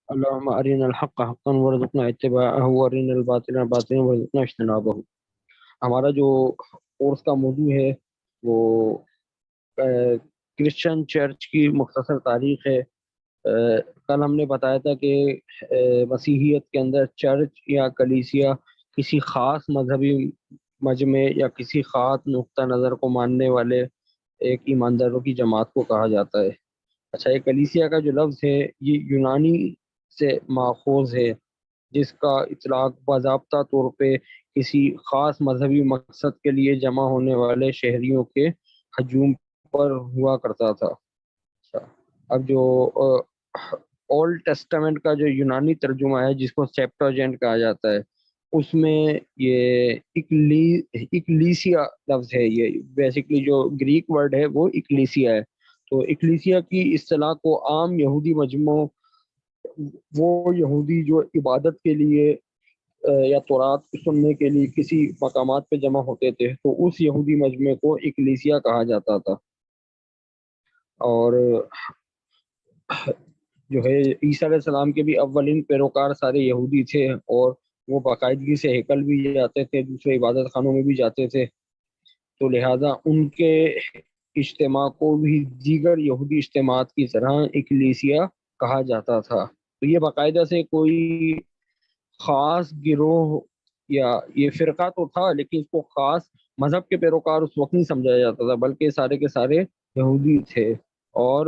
اللهم ارنا الحق حقا وارزقنا اتباعه وارنا الباطل باطلا وارزقنا اجتنابه۔ ہمارا جو کورس کا موضوع ہے وہ کرسچن چرچ کی مختصر تاریخ ہے۔ کل ہم نے بتایا تھا کہ مسیحیت کے اندر چرچ یا کلیسیا کسی خاص مذہبی مجمع یا کسی خاص نقطہ نظر کو ماننے والے ایک ایمانداروں کی جماعت کو کہا جاتا ہے۔ اچھا، یہ کلیسیا کا جو لفظ ہے یہ یونانی سے ماخوذ ہے، جس کا اطلاق باضابطہ طور پہ کسی خاص مذہبی مقصد کے لیے جمع ہونے والے شہریوں کے ہجوم پر ہوا کرتا تھا۔ اچھا، اب جو اولڈ ٹیسٹامنٹ کا جو یونانی ترجمہ ہے جس کو سیپٹوجینٹ کہا جاتا ہے، اس میں یہ اکلیسیا لفظ ہے، یہ بیسیکلی جو گریک ورڈ ہے وہ اکلیسیا ہے۔ تو اکلیسیا کی اصطلاح کو عام یہودی مجموعوں، وہ یہودی جو عبادت کے لیے یا تورات سننے کے لیے کسی مقامات پہ جمع ہوتے تھے، تو اس یہودی مجمع کو اکلیسیا کہا جاتا تھا۔ اور جو ہے عیسیٰ علیہ السلام کے بھی اولین پیروکار سارے یہودی تھے، اور وہ باقاعدگی سے ہیکل بھی جاتے تھے، دوسرے عبادت خانوں میں بھی جاتے تھے، تو لہٰذا ان کے اجتماع کو بھی دیگر یہودی اجتماعات کی طرح اکلیسیا کہا جاتا تھا۔ تو یہ باقاعدہ سے کوئی خاص گروہ یا یہ فرقہ تو تھا، لیکن اس کو خاص مذہب کے پیروکار اس وقت نہیں سمجھا جاتا تھا، بلکہ سارے کے سارے یہودی تھے۔ اور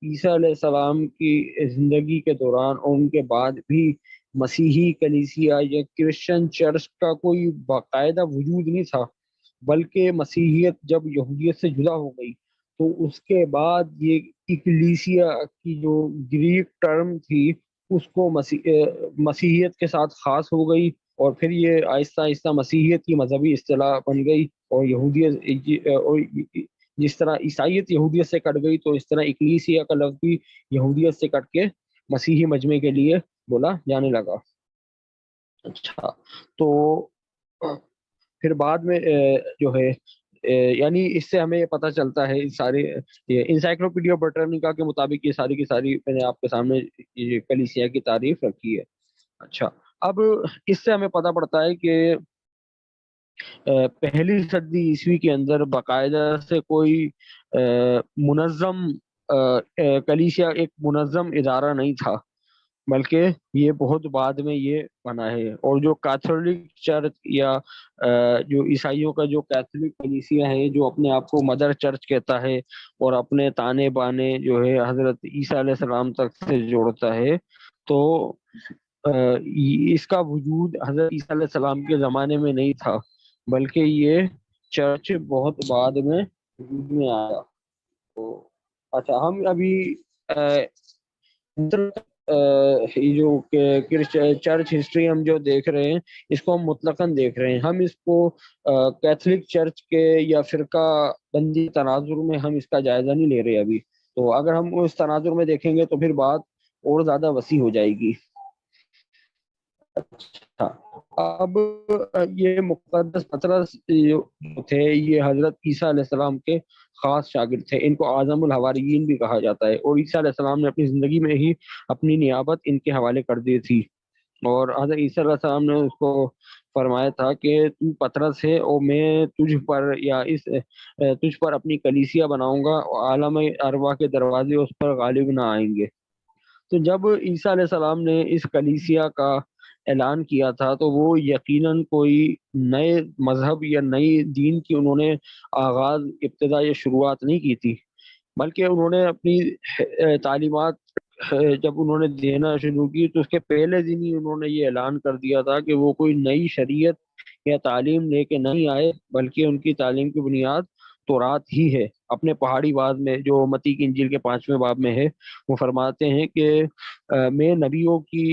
عیسیٰ علیہ السلام کی زندگی کے دوران اور ان کے بعد بھی مسیحی کلیسیا یا کرسچن چرچ کا کوئی باقاعدہ وجود نہیں تھا، بلکہ مسیحیت جب یہودیت سے جدا ہو گئی تو اس کے بعد یہ اکلیسیا کی جو گریک ٹرم تھی اس کو مسیحیت کے ساتھ خاص ہو گئی، اور پھر یہ آہستہ آہستہ مسیحیت کی مذہبی اصطلاح بن گئی، اور یہودیت اور جس طرح عیسائیت یہودیت سے کٹ گئی تو اس طرح اکلیسیا کا لفظ بھی یہودیت سے کٹ کے مسیحی مجمع کے لیے بولا جانے لگا۔ اچھا، تو پھر بعد میں جو ہے یعنی اس سے ہمیں پتہ چلتا ہے سارے انسائکلوپیڈیا برٹانیکا کے مطابق یہ ساری کی ساری میں نے آپ کے سامنے یہ کلیسیا کی تعریف رکھی ہے۔ اچھا، اب اس سے ہمیں پتہ پڑتا ہے کہ پہلی صدی عیسوی کے اندر باقاعدہ سے کوئی منظم کلیسیا ایک منظم ادارہ نہیں تھا، بلکہ یہ بہت بعد میں یہ بنا ہے۔ اور جو کیتھولک چرچ یا جو عیسائیوں کا جو کیتھولک کلیسیا ہے جو اپنے آپ کو مدر چرچ کہتا ہے اور اپنے تانے بانے جو ہے حضرت عیسیٰ علیہ السلام تک سے جوڑتا ہے، تو اس کا وجود حضرت عیسیٰ علیہ السلام کے زمانے میں نہیں تھا، بلکہ یہ چرچ بہت بعد میں وجود میں آیا۔ تو اچھا، ہم ابھی یہ جو چرچ ہسٹری ہم جو دیکھ رہے ہیں اس کو ہم مطلقاً دیکھ رہے ہیں، ہم اس کو کیتھولک چرچ کے یا فرقہ بندی تناظر میں ہم اس کا جائزہ نہیں لے رہے ابھی۔ تو اگر ہم اس تناظر میں دیکھیں گے تو پھر بات اور زیادہ وسیع ہو جائے گی۔ اچھا، اب یہ مقدس پطرس جو تھے یہ حضرت عیسیٰ علیہ السلام کے خاص شاگرد تھے، ان کو اعظم الحواریین بھی کہا جاتا ہے، اور عیسیٰ علیہ السلام نے اپنی زندگی میں ہی اپنی نیابت ان کے حوالے کر دی تھی۔ اور حضرت عیسیٰ علیہ السلام نے اس کو فرمایا تھا کہ تو پطرس ہے اور میں تجھ پر اپنی کلیسیا بناؤں گا، اور عالم ارواح کے دروازے اس پر غالب نہ آئیں گے۔ تو جب عیسیٰ علیہ السلام نے اس کلیسیا کا اعلان کیا تھا تو وہ یقیناً کوئی نئے مذہب یا نئی دین کی انہوں نے ابتدا یا شروعات نہیں کی تھی، بلکہ انہوں نے اپنی تعلیمات جب انہوں نے دینا شروع کی تو اس کے پہلے دن ہی انہوں نے یہ اعلان کر دیا تھا کہ وہ کوئی نئی شریعت یا تعلیم لے کے نہیں آئے، بلکہ ان کی تعلیم کی بنیاد تورات ہی ہے۔ اپنے پہاڑی باب میں جو متی کی انجیل کے 5ویں باب میں ہے وہ فرماتے ہیں کہ میں نبیوں کی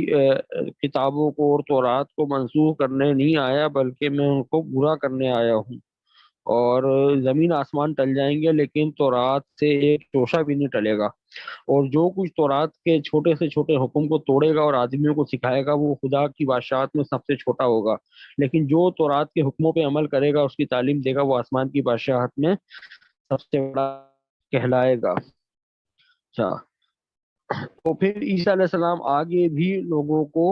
کتابوں کو اور تورات کو منسوخ کرنے نہیں آیا، بلکہ میں ان کو پورا کرنے آیا ہوں، اور زمین آسمان ٹل جائیں گے لیکن تورات سے ایک توشہ بھی نہیں ٹلے گا، اور جو کچھ تورات کے چھوٹے سے چھوٹے حکم کو توڑے گا اور آدمیوں کو سکھائے گا وہ خدا کی بادشاہت میں سب سے چھوٹا ہوگا، لیکن جو تورات کے حکموں پہ عمل کرے گا اس کی تعلیم دے گا وہ آسمان کی بادشاہت میں سب سے بڑا کہلائے گا۔ اچھا، تو پھر عیسیٰ علیہ السلام آگے بھی لوگوں کو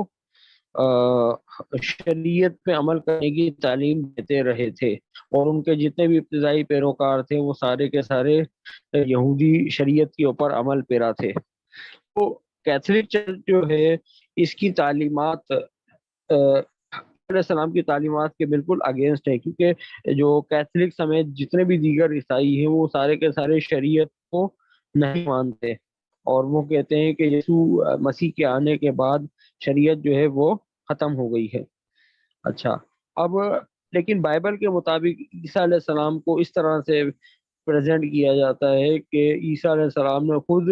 شریعت پہ عمل کرنے کی تعلیم دیتے رہے تھے، اور ان کے جتنے بھی ابتدائی پیروکار تھے وہ سارے کے سارے یہودی شریعت کے اوپر عمل پیرا تھے۔ تو کیتھولک چرچ جو ہے اس کی تعلیمات علیہ السلام کی تعلیمات کے بالکل اگینسٹ ہے، کیونکہ جو کیتھولک سمیت جتنے بھی دیگر عیسائی ہیں وہ سارے کے سارے شریعت کو نہیں مانتے، اور وہ کہتے ہیں کہ یسوع مسیح کے آنے کے بعد شریعت جو ہے وہ ختم ہو گئی ہے۔ اچھا، اب لیکن بائبل کے مطابق عیسیٰ علیہ السلام کو اس طرح سے پریزنٹ کیا جاتا ہے کہ عیسیٰ علیہ السلام نے خود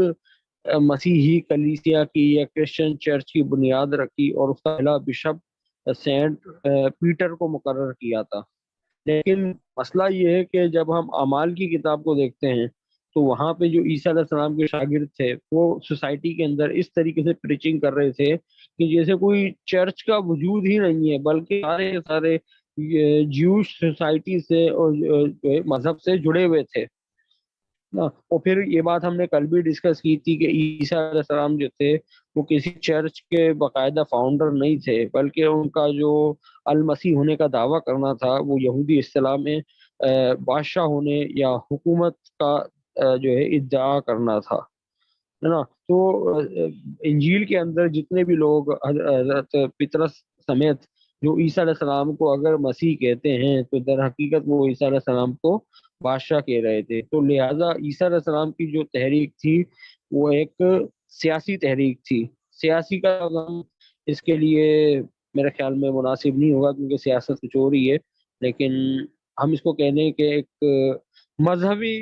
مسیحی کلیسیا کی یا کرسچن چرچ کی بنیاد رکھی، اور اس کا پہلا بشپ سینٹ پیٹر کو مقرر کیا تھا۔ لیکن مسئلہ یہ ہے کہ جب ہم اعمال کی کتاب کو دیکھتے ہیں تو وہاں پہ جو عیسیٰ علیہ السلام کے شاگرد تھے وہ سوسائٹی کے اندر اس طریقے سے پریچنگ کر رہے تھے کہ جیسے کوئی چرچ کا وجود ہی نہیں ہے، بلکہ سارے سارے جیوش سوسائٹی سے اور مذہب سے جڑے ہوئے تھے نا۔ اور پھر یہ بات ہم نے کل بھی ڈسکس کی تھی کہ عیسیٰ علیہ السلام جو تھے وہ کسی چرچ کے باقاعدہ فاؤنڈر نہیں تھے، بلکہ ان کا جو المسیح ہونے کا دعویٰ کرنا تھا وہ یہودی اصطلاح میں بادشاہ ہونے یا حکومت کا جو ہے ادعا کرنا تھا، ہے نا۔ تو انجیل کے اندر جتنے بھی لوگ حضرت پطرس سمیت جو عیسیٰ علیہ السلام کو اگر مسیح کہتے ہیں تو در حقیقت وہ عیسیٰ علیہ السلام کو بادشاہ کہہ رہے تھے۔ تو لہٰذا عیسیٰ علیہ السلام کی جو تحریک تھی وہ ایک سیاسی تحریک تھی۔ سیاسی کا لفظ اس کے لیے میرے خیال میں مناسب نہیں ہوگا کیونکہ سیاست کچھ اور ہی ہے، لیکن ہم اس کو کہہ دیں کہ ایک مذہبی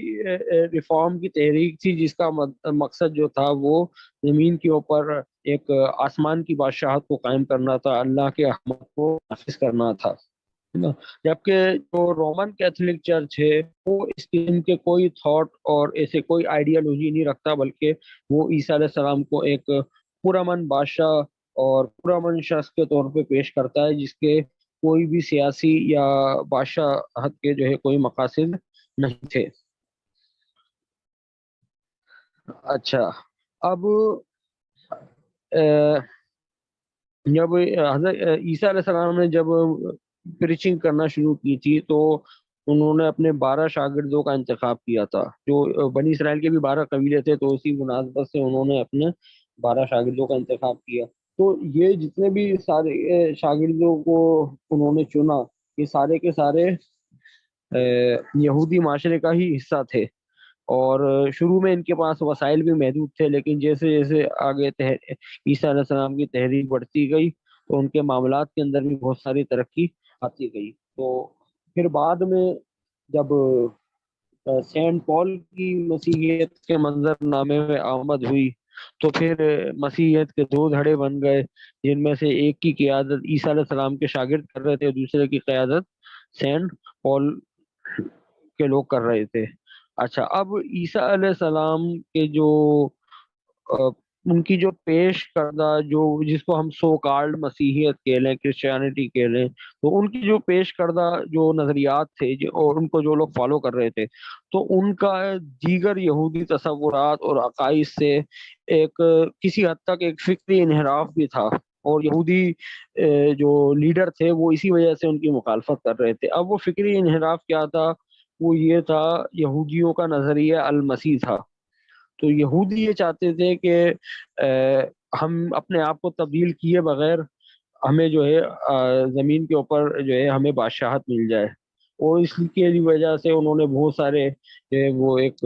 ریفارم کی تحریک تھی جس کا مقصد جو تھا وہ زمین کے اوپر ایک آسمان کی بادشاہت کو قائم کرنا تھا، اللہ کے احکامات کو نافذ کرنا تھا، ہے نا۔ جبکہ جو رومن کیتھولک چرچ ہے وہ اس قسم کے کوئی تھاٹ اور ایسے کوئی آئیڈیالوجی نہیں رکھتا، بلکہ وہ عیسیٰ علیہ السلام کو ایک پرامن بادشاہ اور پرامن شخص کے طور پہ پیش کرتا ہے جس کے کوئی بھی سیاسی یا بادشاہت کے جو ہے کوئی مقاصد نہیں تھے۔ اچھا، اب جب حضرت عیسیٰ علیہ السلام نے جب پریچنگ کرنا شروع کی تھی تو انہوں نے اپنے 12 شاگردوں کا انتخاب کیا تھا۔ جو بنی اسرائیل کے بھی 12 قبیلے تھے تو اسی مناسبت سے انہوں نے اپنے 12 شاگردوں کا انتخاب کیا۔ تو یہ جتنے بھی سارے شاگردوں کو انہوں نے چنا یہ سارے کے سارے یہودی معاشرے کا ہی حصہ تھے، اور شروع میں ان کے پاس وسائل بھی محدود تھے، لیکن جیسے جیسے آگے عیسیٰ علیہ السلام کی تحریک بڑھتی گئی تو ان کے معاملات کے اندر بھی بہت ساری ترقی آتی گئی۔ تو پھر بعد میں جب سینٹ پال کی مسیحیت کے منظر نامے میں آمد ہوئی تو پھر مسیحیت کے 2 دھڑے بن گئے، جن میں سے ایک کی قیادت عیسیٰ علیہ السلام کے شاگرد کر رہے تھے اور دوسرے کی قیادت سینٹ پال کے لوگ کر رہے تھے۔ اچھا، اب عیسیٰ علیہ السلام کے جو ان کی جو پیش کردہ جو جس کو ہم سو کالڈ مسیحیت کہہ لیں کرسچینٹی کہہ لیں، تو ان کی جو پیش کردہ جو نظریات تھے اور ان کو جو لوگ فالو کر رہے تھے تو ان کا دیگر یہودی تصورات اور عقائد سے ایک کسی حد تک ایک فکری انحراف بھی تھا، اور یہودی جو لیڈر تھے وہ اسی وجہ سے ان کی مخالفت کر رہے تھے۔ اب وہ فکری انحراف کیا تھا؟ وہ یہ تھا یہودیوں کا نظریہ المسیح تھا۔ تو یہودی یہ چاہتے تھے کہ ہم اپنے آپ کو تبدیل کیے بغیر ہمیں جو ہے زمین کے اوپر جو ہے ہمیں بادشاہت مل جائے، اور اس کی وجہ سے انہوں نے بہت سارے وہ ایک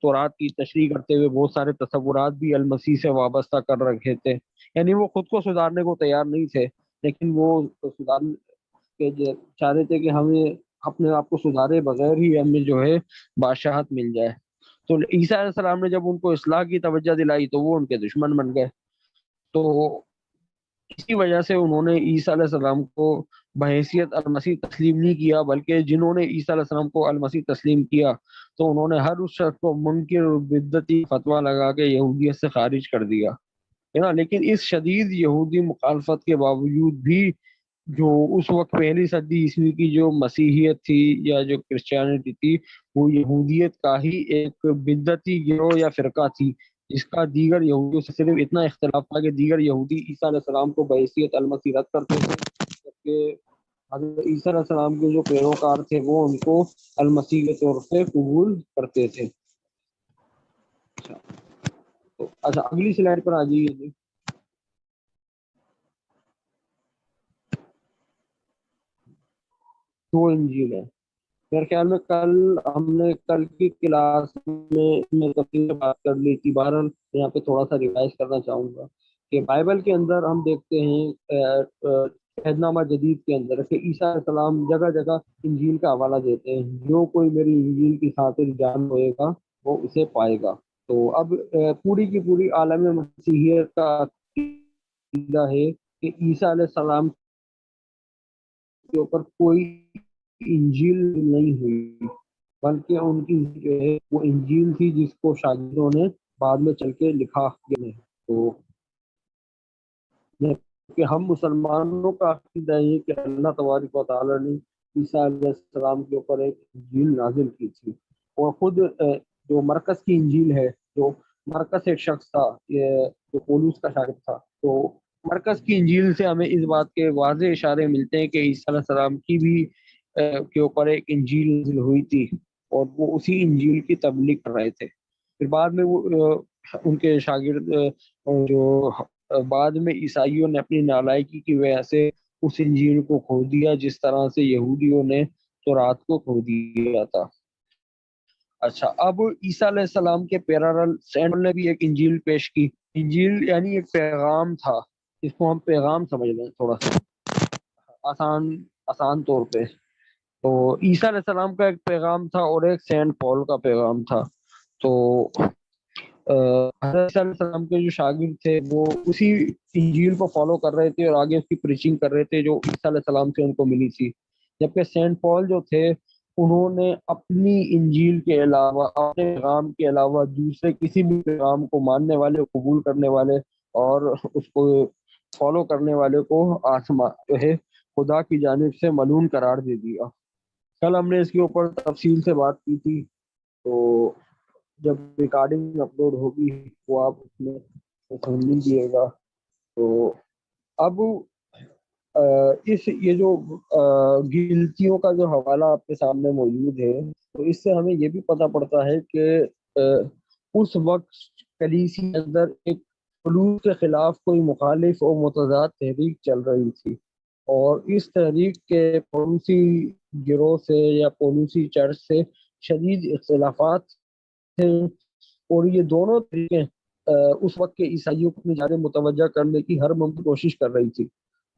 تورات کی تشریح کرتے ہوئے بہت سارے تصورات بھی المسیح سے وابستہ کر رکھے تھے، یعنی وہ خود کو سدھارنے کو تیار نہیں تھے، لیکن وہ سدھارنے کے چاہ رہے تھے کہ ہمیں اپنے آپ کو سدھارے بغیر ہی ہمیں جو ہے بادشاہت مل جائے۔ تو عیسیٰ علیہ السلام نے جب ان کو اصلاح کی توجہ دلائی تو وہ ان کے دشمن بن گئے۔ تو اسی وجہ سے انہوں نے عیسیٰ علیہ السلام کو بحیثیت المسیح تسلیم نہیں کیا، بلکہ جنہوں نے عیسیٰ علیہ السلام کو المسیح تسلیم کیا تو انہوں نے ہر اس شخص کو منکر اور بدعتی فتویٰ لگا کے یہودیت سے خارج کر دیا، ہے نا۔ لیکن اس شدید یہودی مخالفت کے باوجود بھی جو اس وقت پہلی صدی عیسوی کی جو مسیحیت تھی یا جو کرسچینٹی تھی وہ یہودیت کا ہی ایک بدعتی گروہ یا فرقہ تھی، جس کا دیگر یہودیوں سے صرف اتنا اختلاف تھا کہ دیگر یہودی عیسیٰ علیہ السلام کو بحیثیت المسیح رد کرتے تھے، جبکہ حضرت عیسیٰ علیہ السلام کے جو پیروکار تھے وہ ان کو المسیح کے طور پہ قبول کرتے تھے۔ اچھا اگلی سلائڈ پر آ جائیے جی۔ دو انجیل ہے، میرے خیال میں ہم نے کل کی کلاس میں تفصیل سے بات کر لی تھی، بہرحال یہاں پہ تھوڑا سا ریوائز کرنا چاہوں گا کہ بائبل کے اندر ہم دیکھتے ہیں عہد نامہ جدید کے اندر کہ عیسیٰ علیہ السلام جگہ جگہ انجیل کا حوالہ دیتے ہیں، جو کوئی میری انجیل کی خاطر جان ہوئے گا وہ اسے پائے گا۔ تو اب پوری کی پوری عالم مسیحیت کا عقیدہ ہے کہ عیسیٰ علیہ السلام کے اوپر کوئی انجیل نہیں ہوئی، بلکہ ان کی جو ہے وہ انجیل تھی جس کو شاگردوں نے بعد میں چل کے لکھا گیا ہے۔ تو کہ ہم مسلمانوں کا عقیدہ ہے کہ اللہ تبارک و تعالیٰ نے عیسیٰ علیہ السلام کے اوپر ایک انجیل نازل کی تھی، اور خود جو مرکز کی انجیل ہے، جو مرکز ایک شخص تھا جو پولوس کا شاگرد تھا، تو مرکز کی انجیل سے ہمیں اس بات کے واضح اشارے ملتے ہیں کہ عیسیٰ علیہ السلام کی بھی کے اوپر ایک انجیل نازل ہوئی تھی، اور وہ اسی انجیل کی تبلیغ کر رہے تھے۔ پھر بعد میں وہ ان کے شاگرد جو بعد میں عیسائیوں نے اپنی نالائکی کی وجہ سے اس انجیل کو کھو دیا، جس طرح سے یہودیوں نے تورات کو کھو دیا تھا۔ اچھا اب عیسیٰ علیہ السلام کے پیرارل سینٹ نے بھی ایک انجیل پیش کی۔ انجیل یعنی ایک پیغام تھا، اس کو ہم پیغام سمجھ لیں تھوڑا سا آسان طور پہ۔ تو عیسیٰ علیہ السلام کا ایک پیغام تھا اور ایک سینٹ پال کا پیغام تھا۔ تو حضرت عیسیٰ علیہ السلام کے جو شاگرد تھے وہ اسی انجیل کو فالو کر رہے تھے اور آگے اس کی پریچنگ کر رہے تھے جو عیسیٰ علیہ السلام سے ان کو ملی تھی، جبکہ سینٹ پال جو تھے انہوں نے اپنی انجیل کے علاوہ، اپنے پیغام کے علاوہ دوسرے کسی بھی پیغام کو ماننے والے، قبول کرنے والے اور اس کو فالو کرنے والے کو آسمان جو ہے خدا کی جانب سے ملعون قرار دے دیا۔ کل ہم نے اس کے اوپر تفصیل سے بات کی تھی، تو جب ریکارڈنگ اپلوڈ ہوگی وہ آپ اس میں سن لیجیے گا۔ تو اب یہ جو گلتیوں کا جو حوالہ آپ کے سامنے موجود ہے، تو اس سے ہمیں یہ بھی پتہ پڑتا ہے کہ اس وقت کلیسیا کے اندر ایک پولوس کے خلاف کوئی مخالف اور متضاد تحریک چل رہی تھی، اور اس تحریک کے پولوسی گروہ سے یا پولوسی چرچ سے شدید اختلافات تھے، اور یہ دونوں طریقے اس وقت کے عیسائیوں کو اپنی جانب متوجہ کرنے کی ہر ممکن کوشش کر رہی تھی۔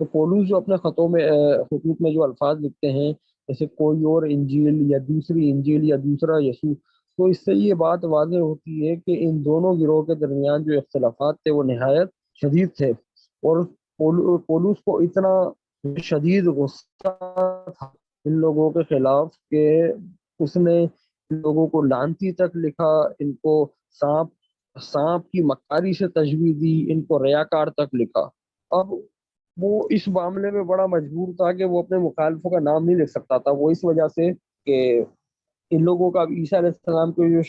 تو پولوس جو اپنے خطوط میں جو الفاظ لکھتے ہیں، جیسے کوئی اور انجیل یا دوسری انجیل یا دوسرا یسوع، تو اس سے یہ بات واضح ہوتی ہے کہ ان دونوں گروہ کے درمیان جو اختلافات تھے وہ نہایت شدید تھے، اور پولوس کو اتنا شدید غصہ تھا ان لوگوں کے خلاف کہ اس نے ان لوگوں کو لعنتی تک لکھا، ان کو سانپ کی مکاری سے تشبیہ دی، ان کو ریاکار تک لکھا۔ اب وہ اس معاملے میں بڑا مجبور تھا کہ وہ اپنے مخالفوں کا نام نہیں لکھ سکتا تھا، وہ اس وجہ سے کہ ان لوگوں کا عیسیٰ علیہ السلام کے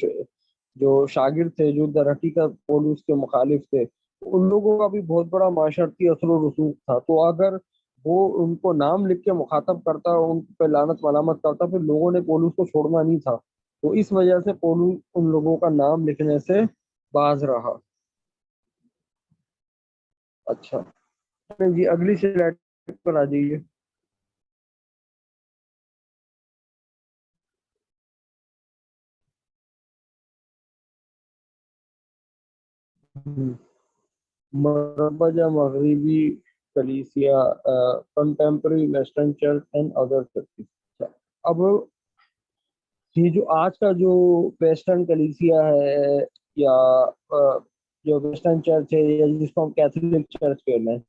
جو شاگرد تھے، جو در حقیقت پولوس کے مخالف تھے، ان لوگوں کا بھی بہت بڑا معاشرتی اثر و رسوخ تھا۔ تو اگر وہ ان کو نام لکھ کے مخاطب کرتا، ان پہ لعنت ملامت کرتا، پھر لوگوں نے پولوس کو چھوڑنا نہیں تھا، تو اس وجہ سے پولوس ان لوگوں کا نام لکھنے سے باز رہا۔ اچھا جی اگلی سلائڈ پر آ جائیے۔ مربع مغربی کلیسیا، contemporary western church and other churches. اب یہ جو آج کا جو ویسٹرن کلیسیا ہے یا جو ویسٹرن چرچ ہے یا جس کو ہم کیتھولک چرچ کہتے ہیں،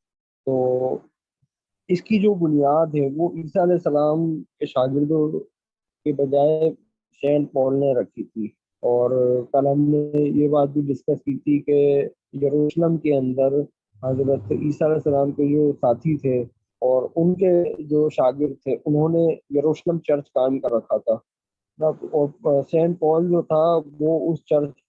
تو اس کی جو بنیاد ہے وہ عیسیٰ علیہ السلام کے شاگردوں کے بجائے سینٹ پال نے رکھی تھی۔ اور کل ہم نے یہ بات بھی ڈسکس کی تھی کہ یروشلم کے اندر حضرت عیسیٰ علیہ السلام کے جو ساتھی تھے اور ان کے جو شاگرد تھے، انہوں نے یروشلم چرچ قائم کر رکھا تھا، اور سینٹ پال جو تھا وہ اس چرچ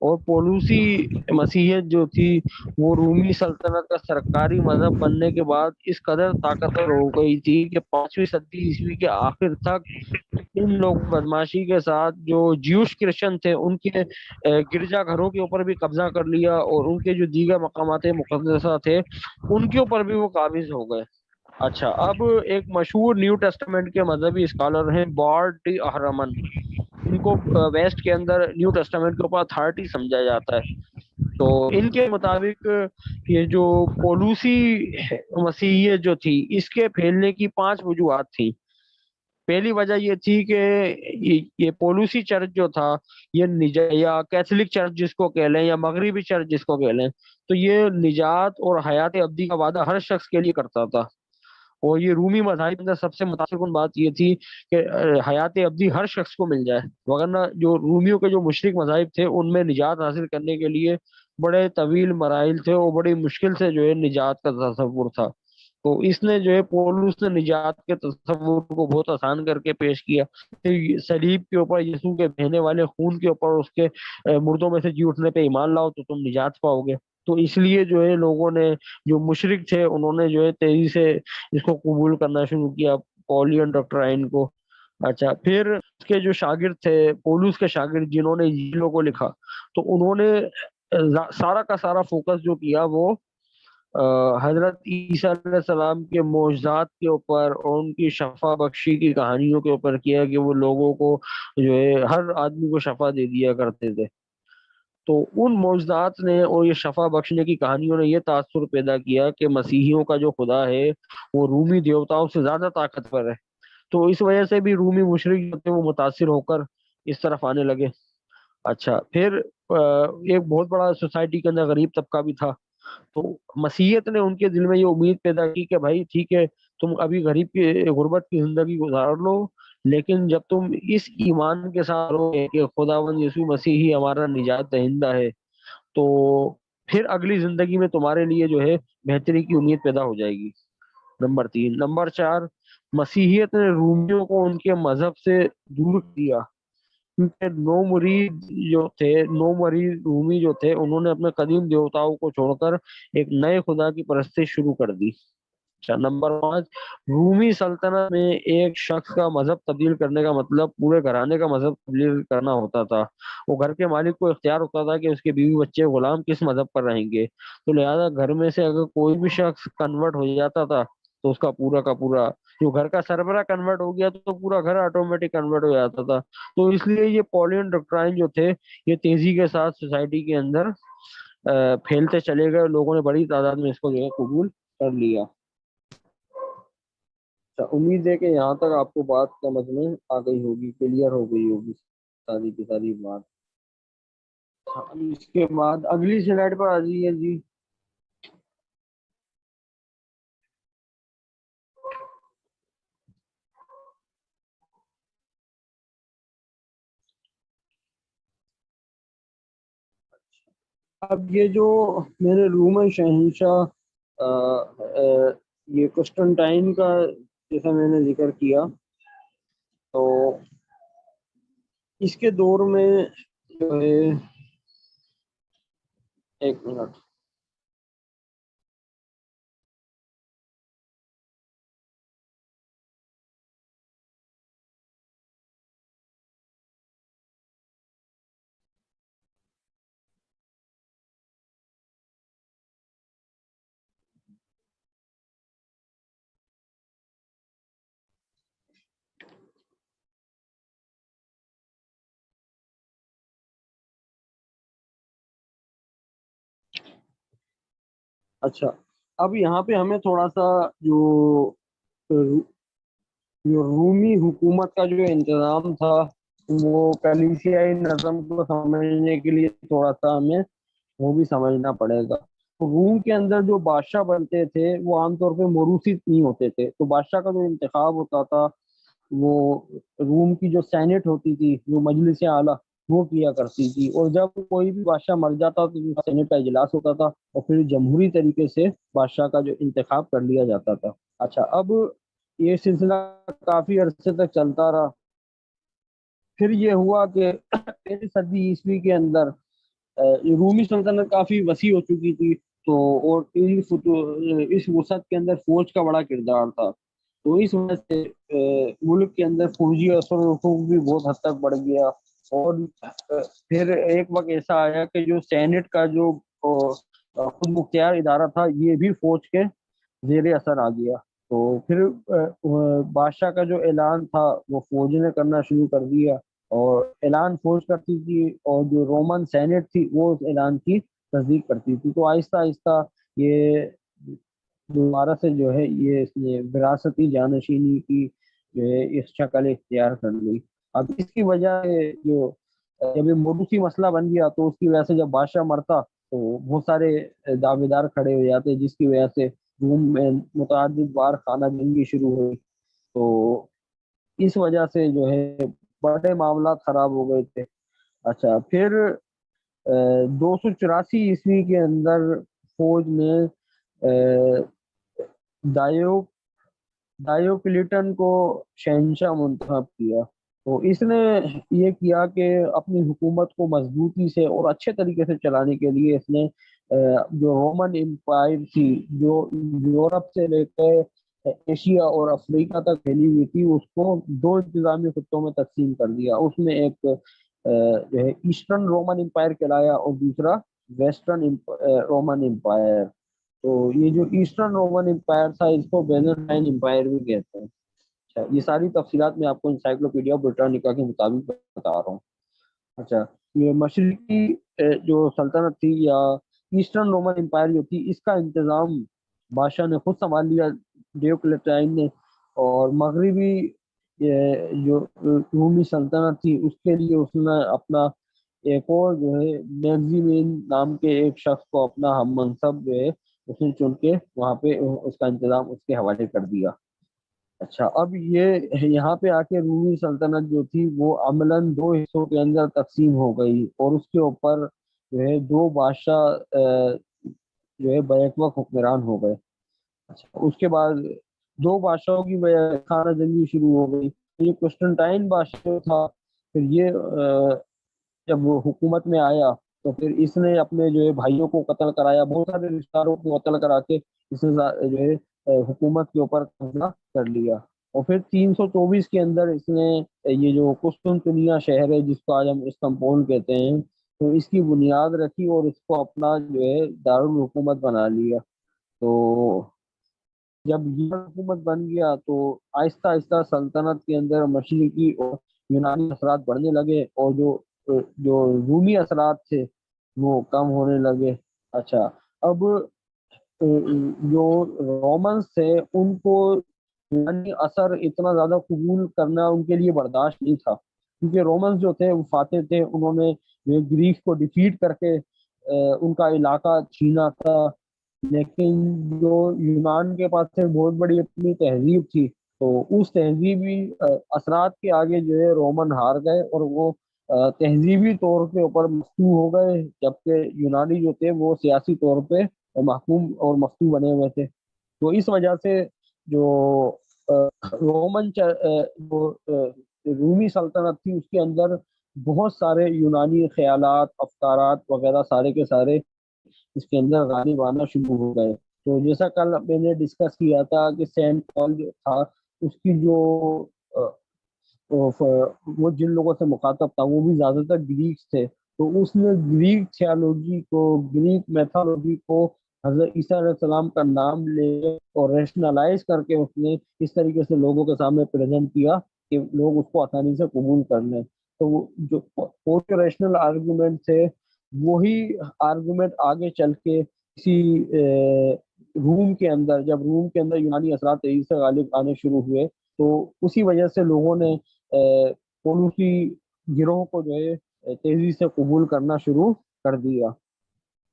اور پولوسی مسیحیت جو تھی وہ رومی سلطنت کا سرکاری مذہب بننے کے بعد اس قدر طاقتور ہو گئی تھی کہ 5ویں صدی عیسوی کے آخر تک ان لوگ بدماشی کے ساتھ جو جیوش کرسچن تھے ان کے گرجا گھروں کے اوپر بھی قبضہ کر لیا، اور ان کے جو دیگر مقامات مقدسہ تھے ان کے اوپر بھی وہ قابض ہو گئے۔ اچھا، اب ایک مشہور نیو ٹیسٹمنٹ کے مذہبی اسکالر ہیں بارڈ ٹی اہرمن، ان کو ویسٹ کے اندر نیو ٹیسٹمنٹ کے اوپر اتھارٹی سمجھا جاتا ہے۔ تو ان کے مطابق یہ جو پولوسی مسیحیت جو تھی اس کے پھیلنے کی 5 وجوہات تھیں۔ پہلی وجہ یہ تھی کہ یہ پولوسی چرچ جو تھا، یا کیتھولک چرچ جس کو کہہ لیں یا مغربی چرچ جس کو کہہ لیں، تو یہ نجات اور حیات ابدی کا وعدہ ہر شخص کے لیے کرتا تھا۔ اور یہ رومی مذاہب کے اندر سب سے متاثر کن بات یہ تھی کہ حیات ابدی ہر شخص کو مل جائے، وگرنہ جو رومیوں کے جو مشرک مذاہب تھے ان میں نجات حاصل کرنے کے لیے بڑے طویل مراحل تھے اور بڑی مشکل سے جو ہے نجات کا تصور تھا۔ تو اس نے جو ہے پولس نے نجات کے تصور کو بہت آسان کر کے پیش کیا کہ صلیب کے اوپر یسوع کے بہنے والے خون کے اوپر اس کے مردوں میں سے جی اٹھنے پہ ایمان لاؤ تو تم نجات پاؤ گے۔ تو اس لیے جو ہے لوگوں نے، جو مشرک تھے انہوں نے جو ہے تیزی سے اس کو قبول کرنا شروع کیا، پولین ڈاکٹرائن کو۔ اچھا، پھر اس کے جو شاگرد تھے، پولس کے شاگرد جنہوں نے انجیلوں کو لکھا، تو انہوں نے سارا کا سارا فوکس جو کیا وہ حضرت عیسیٰ علیہ السلام کے معجزات کے اوپر اور ان کی شفا بخشی کی کہانیوں کے اوپر کیا کہ وہ لوگوں کو جو ہے ہر آدمی کو شفا دے دیا کرتے تھے۔ تو ان معجزات نے اور یہ شفا بخشنے کی کہانیوں نے یہ تاثر پیدا کیا کہ مسیحیوں کا جو خدا ہے وہ رومی دیوتاؤں سے زیادہ طاقتور ہے۔ تو اس وجہ سے بھی رومی مشرق جو تھے وہ متاثر ہو کر اس طرف آنے لگے۔ اچھا، پھر ایک بہت بڑا سوسائٹی کے اندر غریب طبقہ بھی تھا، تو مسیحیت نے ان کے دل میں یہ امید پیدا کی کہ بھائی ٹھیک ہے، تم ابھی غریب کی غربت کی زندگی گزار لو، لیکن جب تم اس ایمان کے ساتھ رہو گے کہ خداوند یسوع مسیح ہی ہمارا نجات دہندہ ہے، تو پھر اگلی زندگی میں تمہارے لیے جو ہے بہتری کی امید پیدا ہو جائے گی۔ نمبر 3۔ نمبر 4، مسیحیت نے رومیوں کو ان کے مذہب سے دور کیا، کیونکہ نو مرید رومی جو تھے انہوں نے اپنے قدیم دیوتاؤں کو چھوڑ کر ایک نئے خدا کی پرستش شروع کر دی۔ اچھا، نمبر 5، رومی سلطنت میں ایک شخص کا مذہب تبدیل کرنے کا مطلب پورے گھرانے کا مذہب تبدیل کرنا ہوتا تھا۔ وہ گھر کے مالک کو اختیار ہوتا تھا کہ اس کے بیوی بچے غلام کس مذہب پر رہیں گے، تو لہذا گھر میں سے اگر کوئی بھی شخص کنورٹ ہو جاتا تھا تو اس کا پورا جو گھر کا سربراہ کنورٹ ہو گیا تو پورا گھر آٹومیٹک کنورٹ ہو جاتا تھا۔ تو اس لیے یہ پولین ڈاکٹرائن جو تھے یہ تیزی کے ساتھ سوسائٹی کے اندر پھیلتے چلے گئے، لوگوں نے بڑی تعداد میں اس کو جو ہے قبول کر لیا۔ امید ہے کہ یہاں تک آپ کو بات سمجھ میں آ گئی ہوگی، کلیئر ہو گئی ہوگی ساری کی ساری بات۔ اس کے بعد اگلی سلائڈ پر آ جائیے جی۔ اب یہ جو میرے روم شہنشاہ یہ قسطنطین کا جیسا میں نے ذکر کیا، تو اس کے دور میں جو ہے، ایک منٹ، اچھا اب یہاں پہ ہمیں تھوڑا سا جو رومی حکومت کا جو انتظام تھا وہ کلیسیائی نظم کو سمجھنے کے لیے تھوڑا سا ہمیں وہ بھی سمجھنا پڑے گا۔ روم کے اندر جو بادشاہ بنتے تھے وہ عام طور پہ موروثی نہیں ہوتے تھے، تو بادشاہ کا جو انتخاب ہوتا تھا وہ روم کی جو سینٹ ہوتی تھی، جو مجلس اعلیٰ، وہ کیا کرتی تھی، اور جب کوئی بھی بادشاہ مر جاتا تو سینٹ کا اجلاس ہوتا تھا اور پھر جمہوری طریقے سے بادشاہ کا جو انتخاب کر لیا جاتا تھا۔ اچھا، اب یہ سلسلہ کافی عرصے تک چلتا رہا۔ پھر یہ ہوا کہ 1 صدی عیسوی کے اندر رومی سلطنت کافی وسیع ہو چکی تھی، تو اور اس وسعت کے اندر فوج کا بڑا کردار تھا، تو اس وجہ سے ملک کے اندر فوجی اثر و رسوخ بھی بہت حد تک بڑھ گیا، اور پھر ایک وقت ایسا آیا کہ جو سینٹ کا جو خود مختار ادارہ تھا یہ بھی فوج کے زیر اثر آ گیا، تو پھر بادشاہ کا جو اعلان تھا وہ فوج نے کرنا شروع کر دیا، اور اعلان فوج کرتی تھی اور جو رومن سینٹ تھی وہ اس اعلان کی تصدیق کرتی تھی، تو آہستہ آہستہ یہ دوبارہ سے جو ہے یہ اس نے وراثتی جانشینی کی جو ہے اس شکل اختیار کر لی۔ اب اس کی وجہ ہے جو جب یہ موروثی مسئلہ بن گیا تو اس کی وجہ سے جب بادشاہ مرتا تو بہت سارے دعوے دار کھڑے ہو جاتے، جس کی وجہ سے روم میں متعدد بار خانہ جنگی شروع ہوئی، تو اس وجہ سے جو ہے بڑے معاملات خراب ہو گئے تھے۔ اچھا، پھر 284 کے اندر فوج نے ڈائیو ڈائیوکلیٹن کو شہنشاہ منتخب کیا، تو اس نے یہ کیا کہ اپنی حکومت کو مضبوطی سے اور اچھے طریقے سے چلانے کے لیے اس نے جو رومن امپائر تھی جو یورپ سے لے کے ایشیا اور افریقہ تک پھیلی ہوئی تھی، اس کو دو انتظامی خطوں میں تقسیم کر دیا۔ اس میں ایک جو ہے ایسٹرن رومن امپائر کہلایا اور دوسرا ویسٹرن رومن امپائر، تو یہ جو ایسٹرن رومن امپائر تھا اس کو بیزنٹائن امپائر بھی کہتے ہیں۔ اچھا، یہ ساری تفصیلات میں آپ کو انسائکلوپیڈیا برٹانیکا کے مطابق بتا رہا ہوں۔ اچھا، یہ مشرقی جو سلطنت تھی یا ایسٹرن رومن امپائر جو تھی اس کا انتظام بادشاہ نے خود سنبھال لیا ڈیوکلیٹائن نے، اور مغربی جو رومی سلطنت تھی اس کے لیے اس نے اپنا ایک اور جو ہے میگزیمین نام کے ایک شخص کو اپنا ہم منصب جو ہے اس نے چن کے وہاں پہ اس کا انتظام اس کے حوالے کر دیا۔ اچھا، اب یہ یہاں پہ آ کے رومی سلطنت جو تھی وہ عملاً دو حصوں کے اندر تقسیم ہو گئی، اور اس کے اوپر جو ہے دو بادشاہ جو ہے بیک وقت حکمران ہو گئے۔ اچھا، اس کے بعد دو بادشاہوں کی وجہ سے خانہ جنگی شروع ہو گئی۔ یہ قسطنطین بادشاہ جو تھا پھر یہ جب وہ حکومت میں آیا تو پھر اس نے اپنے جو ہے بھائیوں کو قتل کرایا، بہت سارے رشتہ داروں کو قتل کرا کے اس نے جو ہے حکومت کے اوپر قبضہ کر لیا، اور پھر 324 کے اندر اس نے یہ جو قسطنطنیہ شہر ہے جس کو آج ہم استنبول کہتے ہیں، تو اس کی بنیاد رکھی اور اس کو اپنا جو ہے دارالحکومت بنا لیا۔ تو جب یہ حکومت بن گیا تو آہستہ آہستہ سلطنت کے اندر مشرقی اور یونانی اثرات بڑھنے لگے، اور جو رومی اثرات تھے وہ کم ہونے لگے۔ اچھا، اب جو رومنس تھے ان کو یونانی اثر اتنا زیادہ قبول کرنا ان کے لیے برداشت نہیں تھا، کیونکہ رومنس جو تھے وہ فاتح تھے، انہوں نے گریک کو ڈیفیٹ کر کے ان کا علاقہ چھینا تھا، لیکن جو یونان کے پاس سے بہت بڑی اپنی تہذیب تھی، تو اس تہذیبی اثرات کے آگے جو ہے رومن ہار گئے، اور وہ تہذیبی طور کے اوپر مفتو ہو گئے، جبکہ یونانی جو تھے وہ سیاسی طور پہ محکوم اور مفتو بنے ہوئے تھے۔ تو اس وجہ سے جو رومن جو رومی سلطنت تھی اس کے اندر بہت سارے یونانی خیالات، افکارات وغیرہ سارے کے سارے اس کے اندر غالب آنا شروع ہو گئے۔ تو جیسا کل میں نے ڈسکس کیا تھا کہ سینٹ پال جو تھا اس کی جو وہ جن لوگوں سے مخاطب تھا وہ بھی زیادہ تر گریکس تھے، تو اس نے گریک تھیالوجی کو، گریک میتھالوجی کو حضرت عیسیٰ علیہ السلام کا نام لے اور ریشنلائز کر کے اس نے اس طریقے سے لوگوں کے سامنے پریزنٹ کیا کہ لوگ اس کو آسانی سے قبول کر لیں۔ تو وہ جو پوسٹ ریشنل آرگومنٹ تھے وہی آرگومنٹ آگے چل کے کسی روم کے اندر، جب روم کے اندر یونانی اثرات تیزی سے غالب آنے شروع ہوئے تو اسی وجہ سے لوگوں نے پولوسی گروہ کو جو ہے تیزی سے قبول کرنا شروع کر دیا۔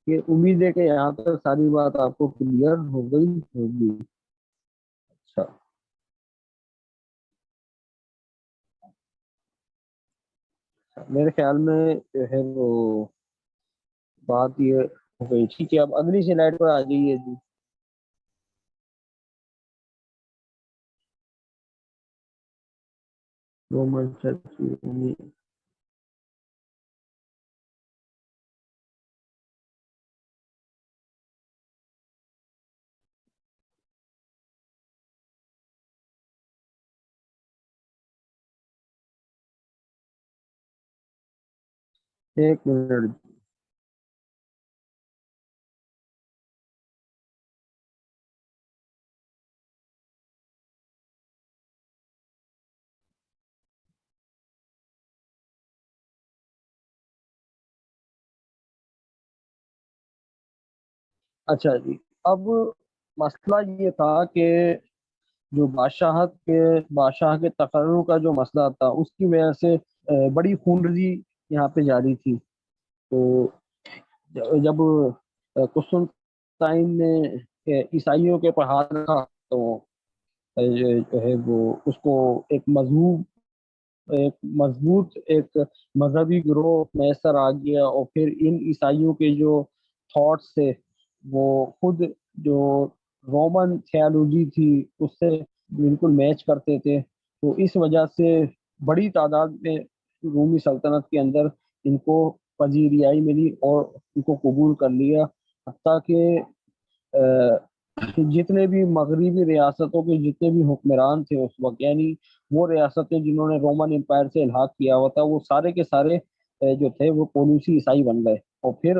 یہ امید ہے کہ یہاں تک ساری بات آپ کو کلیئر ہو گئی ہوگی۔ اچھا، میرے خیال میں جو ہے وہ بات یہ ہو گئی، ٹھیک ہے، اب اگلی سلائڈ پر آ جائیے جی۔ رومن چرچ ایک منٹ. اچھا جی. اب مسئلہ یہ تھا کہ جو بادشاہ کے تقرر کا جو مسئلہ تھا اس کی وجہ سے بڑی خون ریزی یہاں پہ جاری تھی. تو جب قسطنطین نے عیسائیوں کے اوپر ہاتھ رکھا تو جو ہے وہ اس کو ایک مضبوط ایک مذہبی گروہ میسر آ گیا. اور پھر ان عیسائیوں کے جو تھاٹس تھے وہ خود جو رومن تھیالوجی تھی اس سے بالکل میچ کرتے تھے. تو اس وجہ سے بڑی تعداد میں رومی سلطنت کے اندر ان کو پذیرائی ملی اور ان کو قبول کر لیا. حتیٰ کہ جتنے بھی مغربی ریاستوں کے جتنے بھی حکمران تھے اس وقت، یعنی وہ ریاستیں جنہوں نے رومن امپائر سے الحاق کیا ہوا تھا، وہ سارے کے سارے جو تھے وہ پولوسی عیسائی بن گئے. اور پھر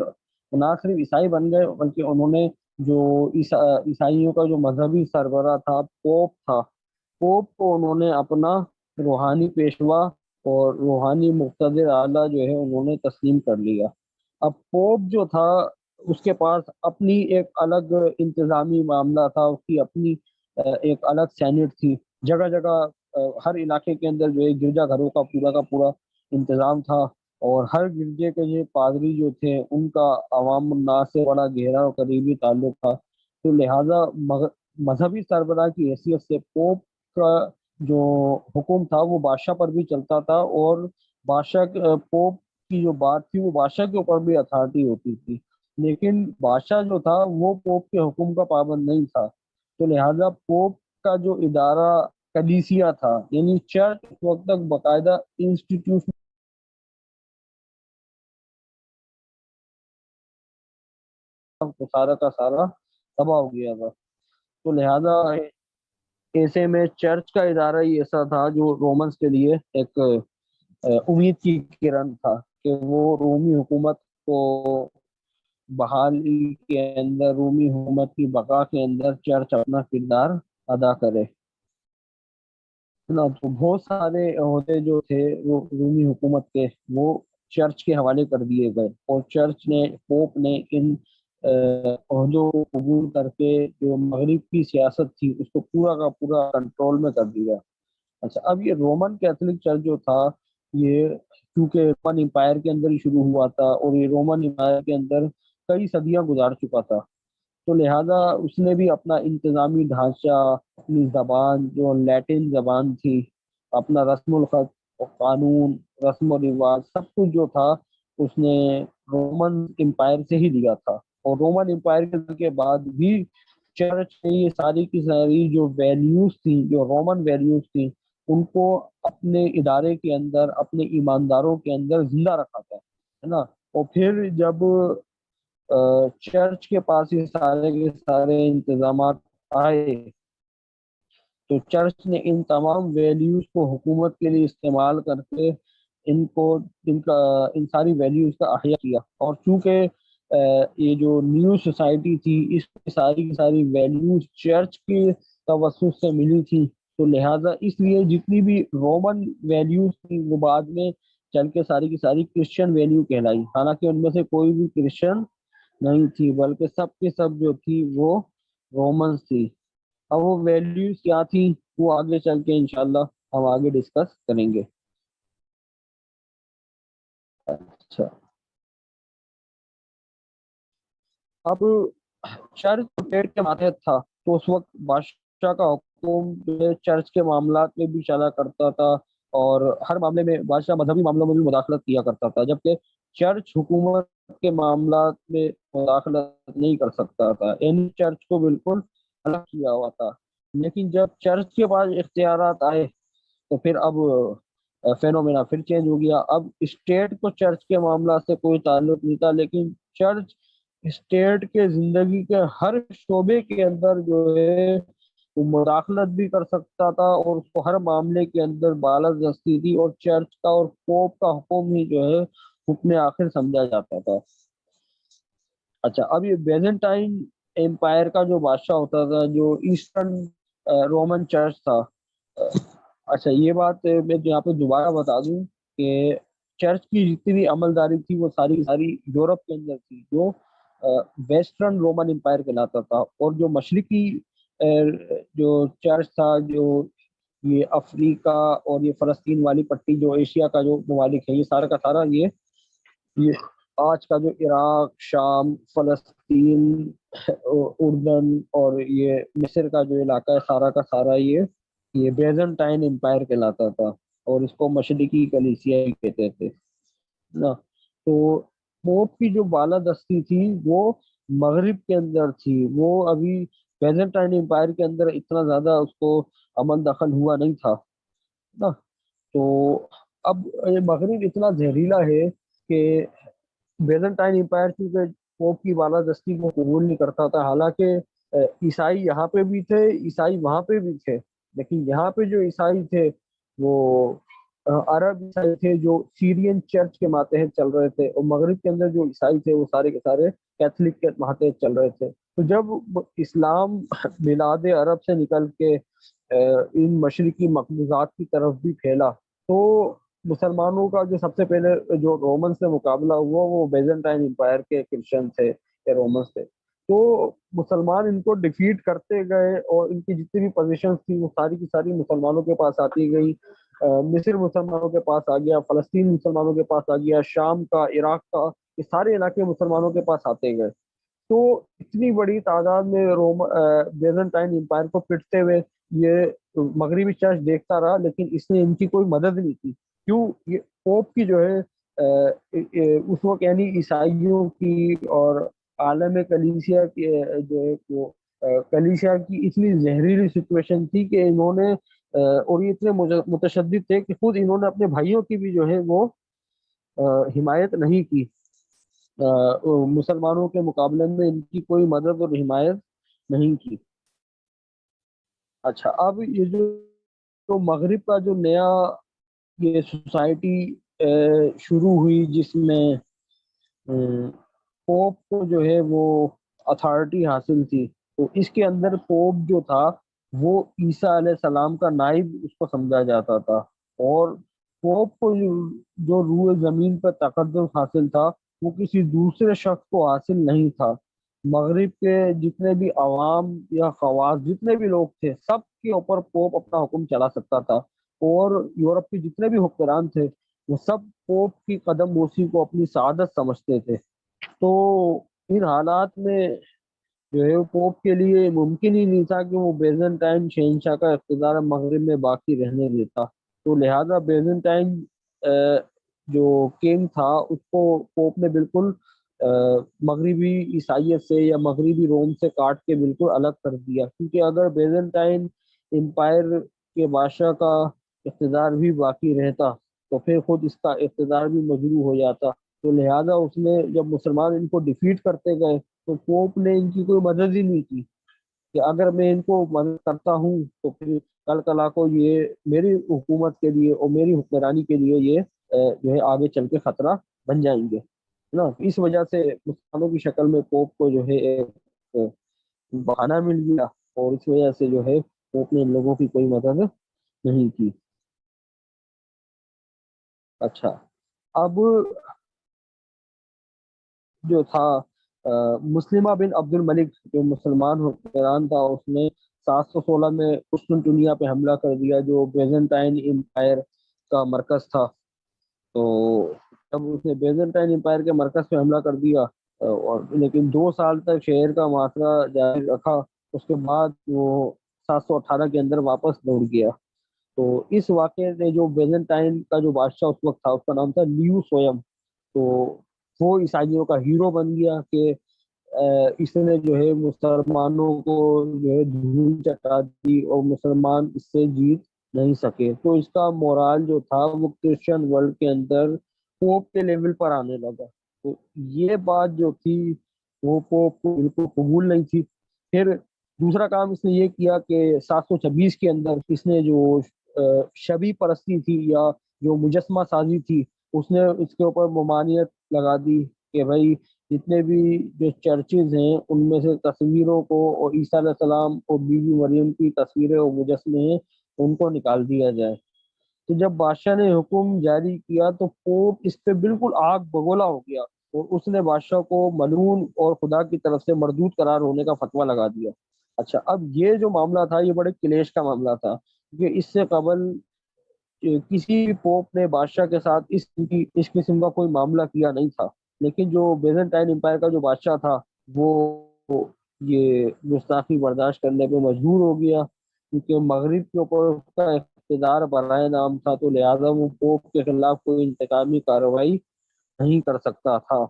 نہ صرف عیسائی بن گئے بلکہ انہوں نے جو عیسائیوں کا جو مذہبی سربراہ تھا، پوپ تھا، پوپ کو انہوں نے اپنا روحانی پیشوا اور روحانی مقتدر اعلیٰ جو ہے انہوں نے تسلیم کر لیا. اب پوپ جو تھا اس کے پاس اپنی ایک الگ انتظامی معاملہ تھا، اس کی اپنی ایک الگ سینٹ تھی. جگہ جگہ ہر علاقے کے اندر جو ہے گرجا گھروں کا پورا انتظام تھا. اور ہر گرجے کے جو پادری جو تھے ان کا عوام الناس سے بڑا گہرا اور قریبی تعلق تھا. تو لہٰذا مذہبی سربراہ کی حیثیت سے پوپ کا جو حکم تھا وہ بادشاہ پر بھی چلتا تھا، اور پوپ کی جو بات تھی وہ بادشاہ کے اوپر بھی اتھارٹی ہوتی تھی. لیکن بادشاہ جو تھا وہ پوپ کے حکم کا پابند نہیں تھا. تو لہٰذا پوپ کا جو ادارہ کلیسیا تھا، یعنی چرچ، اس وقت تک باقاعدہ انسٹیٹیوشن سارا کا سارا تباہ ہو گیا تھا. تو لہٰذا ایسے میں چرچ کا ادارہ ہی ایسا تھا جو رومنس کے لیے ایک امید کی کرن تھا کہ وہ رومی حکومت کو بحالی کے اندر، رومی حکومت کی بقا کے اندر چرچ اپنا کردار ادا کرے نا. تو بہت سارے عہدے جو تھے وہ رومی حکومت کے وہ چرچ کے حوالے کر دیے گئے، اور چرچ نے، پوپ نے ان عہدوں کو قبول کر کے جو مغرب کی سیاست تھی اس کو پورا کا پورا کنٹرول میں کر دیا. اچھا، اب یہ رومن کیتھولک چرچ جو تھا یہ کیونکہ رومن امپائر کے اندر ہی شروع ہوا تھا، اور یہ رومن امپائر کے اندر کئی صدیاں گزار چکا تھا. تو لہٰذا اس نے بھی اپنا انتظامی ڈھانچہ، اپنی زبان جو لیٹن زبان تھی، اپنا رسم الخط اور قانون، رسم و رواج، سب کچھ جو تھا اس نے رومن امپائر سے ہی لیا تھا. اور رومن امپائر کے بعد بھی چرچ نے یہ ساری کی ساری جو ویلیوز تھیں، جو رومن ویلیوز تھیں، ان کو اپنے ادارے کے اندر، اپنے ایمانداروں کے اندر زندہ رکھا تھا، ہے نا. اور پھر جب چرچ کے پاس یہ سارے کے سارے انتظامات آئے تو چرچ نے ان تمام ویلیوز کو حکومت کے لیے استعمال کر کے ان کو ان ساری ویلیوز کا احیا کیا. اور چونکہ یہ جو نیو سوسائٹی تھی اس کی ساری ویلیوز چرچ کے توسط سے ملی تھی، تو لہٰذا اس لیے جتنی بھی رومن ویلیوز تھی وہ بعد میں چل کے ساری کی ساری کرسچن ویلیو کہلائی، حالانکہ ان میں سے کوئی بھی کرسچن نہیں تھی بلکہ سب کے سب جو تھی وہ رومنس تھی. اب وہ ویلیوز کیا تھی وہ آگے چل کے انشاءاللہ ہم آگے ڈسکس کریں گے. اچھا، اب چرچ پیٹ کے ماتحت تھا تو اس وقت بادشاہ کا حکم جو ہے چرچ کے معاملات میں بھی چلا کرتا تھا، اور ہر معاملے میں بادشاہ مذہبی معاملوں میں بھی مداخلت کیا کرتا تھا، جبکہ چرچ حکومت کے معاملات میں مداخلت نہیں کر سکتا تھا، یعنی چرچ کو بالکل الگ کیا ہوا تھا. لیکن جب چرچ کے پاس اختیارات آئے تو پھر اب فینومینا پھر چینج ہو گیا. اب اسٹیٹ کو چرچ کے معاملات سے کوئی تعلق نہیں تھا، لیکن چرچ اسٹیٹ کے زندگی کے ہر شعبے کے اندر جو ہے وہ مداخلت بھی کر سکتا تھا، اور اس کو ہر معاملے کے اندر بالادستی تھی، اور چرچ کا اور پوپ کا حکم ہی جو ہے حکم آخر سمجھا جاتا تھا۔ اچھا، اب یہ بیزنٹائن امپائر کا جو بادشاہ ہوتا تھا، جو ایسٹرن رومن چرچ تھا، اچھا یہ بات میں یہاں پہ دوبارہ بتا دوں کہ چرچ کی جتنی بھی عملداری تھی وہ ساری ساری یورپ کے اندر تھی، جو ویسٹرن رومن امپائر کہلاتا تھا، اور جو مشرقی جو چرچ تھا، جو یہ افریقہ اور یہ فلسطین والی پٹی، جو ایشیا کا جو ممالک ہے، یہ سارا کا سارا یہ آج کا جو عراق، شام، فلسطین، اردن اور یہ مصر کا جو علاقہ ہے، سارا کا سارا یہ بیزنٹائن امپائر کہلاتا تھا، اور اس کو مشرقی کلیسیا ہی کہتے تھے نا۔ تو پوپ کی جو بالادستی تھی وہ مغرب کے اندر تھی، وہ ابھی بیزنٹائن امپائر کے اندر اتنا زیادہ اس کو عمل دخل ہوا نہیں تھا نا۔ تو اب یہ مغرب اتنا زہریلا ہے کہ بیزنٹائن امپائر چونکہ پوپ کی بالادستی کو قبول نہیں کرتا تھا، حالانکہ عیسائی یہاں پہ بھی تھے، عیسائی وہاں پہ بھی تھے، لیکن یہاں پہ جو عیسائی تھے وہ عرب عیسائی تھے جو سیرین چرچ کے ماتحت چل رہے تھے، اور مغرب کے اندر جو عیسائی تھے وہ سارے کے سارے کیتھولک کے ماتحت چل رہے تھے۔ تو جب اسلام بلاد عرب سے نکل کے ان مشرقی مقبوضات کی طرف بھی پھیلا، تو مسلمانوں کا جو سب سے پہلے جو رومن سے مقابلہ ہوا وہ بیزنٹائن امپائر کے کرسچن تھے یا رومنس تھے۔ تو مسلمان ان کو ڈیفیٹ کرتے گئے، اور ان کی جتنی بھی پوزیشنز تھی وہ ساری کی ساری مسلمانوں کے پاس آتی گئی۔ مصر مسلمانوں کے پاس آ گیا، فلسطین مسلمانوں کے پاس آ گیا، شام کا، عراق کا، یہ سارے علاقے مسلمانوں کے پاس آتے گئے۔ تو اتنی بڑی تعداد میں بیزنٹائن امپائر کو پٹتے ہوئے یہ مغربی چرچ دیکھتا رہا، لیکن اس نے ان کی کوئی مدد نہیں کی۔ کیوں؟ یہ پوپ کی جو ہے اس وقت یعنی عیسائیوں کی اور عالم کلیسیا کی جو ہے وہ کلیسیا کی اتنی زہریلی سچویشن تھی کہ انہوں نے اور یہ اتنے متشدد تھے کہ خود انہوں نے اپنے بھائیوں کی بھی جو ہے وہ حمایت نہیں کی، مسلمانوں کے مقابلے میں ان کی کوئی مدد اور حمایت نہیں کی۔ اچھا، اب یہ جو مغرب کا جو نیا یہ سوسائٹی شروع ہوئی، جس میں پوپ کو جو ہے وہ اتھارٹی حاصل تھی، تو اس کے اندر پوپ جو تھا وہ عیسیٰ علیہ السلام کا نائب اس کو سمجھا جاتا تھا، اور پوپ کو جو روح زمین پر تقدس حاصل تھا وہ کسی دوسرے شخص کو حاصل نہیں تھا۔ مغرب کے جتنے بھی عوام یا خواص جتنے بھی لوگ تھے، سب کے اوپر پوپ اپنا حکم چلا سکتا تھا، اور یورپ کے جتنے بھی حکمران تھے وہ سب پوپ کی قدم بوسی کو اپنی سعادت سمجھتے تھے۔ تو ان حالات میں جو ہے پوپ کے لیے ممکن ہی نہیں تھا کہ وہ بیزنٹائن شہنشاہ کا اقتدار مغرب میں باقی رہنے دیتا، تو لہذا بیزنٹائن جو کنگ تھا اس کو پوپ نے بالکل مغربی عیسائیت سے یا مغربی روم سے کاٹ کے بالکل الگ کر دیا، کیونکہ اگر بیزنٹائن امپائر کے بادشاہ کا اقتدار بھی باقی رہتا تو پھر خود اس کا اقتدار بھی مجروح ہو جاتا۔ تو لہذا اس نے جب مسلمان ان کو ڈیفیٹ کرتے گئے تو پوپ نے ان کی کوئی مدد ہی نہیں کی، کہ اگر میں ان کو مدد کرتا ہوں تو پھر کل کلا کو یہ میری حکومت کے لیے اور میری حکمرانی کے لیے یہ جو ہے آگے چل کے خطرہ بن جائیں گے نا۔ اس وجہ سے مسلمانوں کی شکل میں پوپ کو جو ہے ایک بہانہ مل گیا، اور اس وجہ سے جو ہے پوپ نے ان لوگوں کی کوئی مدد نہیں کی۔ اچھا، اب جو تھا مسلمہ بن عبد الملک جو مسلمان حکمران تھا، اس نے 716 میں قسطنطنیہ پہ حملہ کر دیا جو بیزنٹائن امپائر کا مرکز تھا۔ تو جب اس نے بیزنٹائن امپائر کے مرکز پہ حملہ کر دیا، اور لیکن 2 سال تک شہر کا محاصرہ جاری رکھا، اس کے بعد وہ 718 کے اندر واپس لوٹ گیا۔ تو اس واقعے نے جو بیزنٹائن کا جو بادشاہ اس وقت تھا اس کا نام تھا لیو سویم، تو وہ عیسائیوں کا ہیرو بن گیا کہ اس نے جو ہے مسلمانوں کو جو ہے دھول چٹا دی، اور مسلمان اس سے جیت نہیں سکے۔ تو اس کا مورال جو تھا وہ کرسچن ورلڈ کے اندر پوپ کے لیول پر آنے لگا۔ تو یہ بات جو تھی وہ پوپ کو بالکل قبول نہیں تھی۔ پھر دوسرا کام اس نے یہ کیا کہ 726 کے اندر اس نے جو شبی پرستی تھی یا جو مجسمہ سازی تھی اس نے اس کے اوپر ممانعت لگا دی کہ بھائی جتنے بھی جو چرچز ہیں ان میں سے تصویروں کو اور عیسیٰ علیہ السلام اور بی بی مریم کی تصویریں اور مجسمے ہیں ان کو نکال دیا جائے۔ تو جب بادشاہ نے حکم جاری کیا تو پوپ اس پہ بالکل آگ بگولا ہو گیا اور اس نے بادشاہ کو ملعون اور خدا کی طرف سے مردود قرار ہونے کا فتویٰ لگا دیا۔ اچھا، اب یہ جو معاملہ تھا یہ بڑے کلیش کا معاملہ تھا، کیونکہ اس سے قبل کسی بھی پوپ نے بادشاہ کے ساتھ اس قسم کا کوئی معاملہ کیا نہیں تھا، لیکن جو بیزنٹائن امپائر کا جو بادشاہ تھا وہ یہ گستاخی برداشت کرنے پہ مجبور ہو گیا، کیونکہ مغرب کے اوپر اس کا اقتدار برائے نام تھا، تو لہٰذا وہ پوپ کے خلاف کوئی انتقامی کارروائی نہیں کر سکتا تھا۔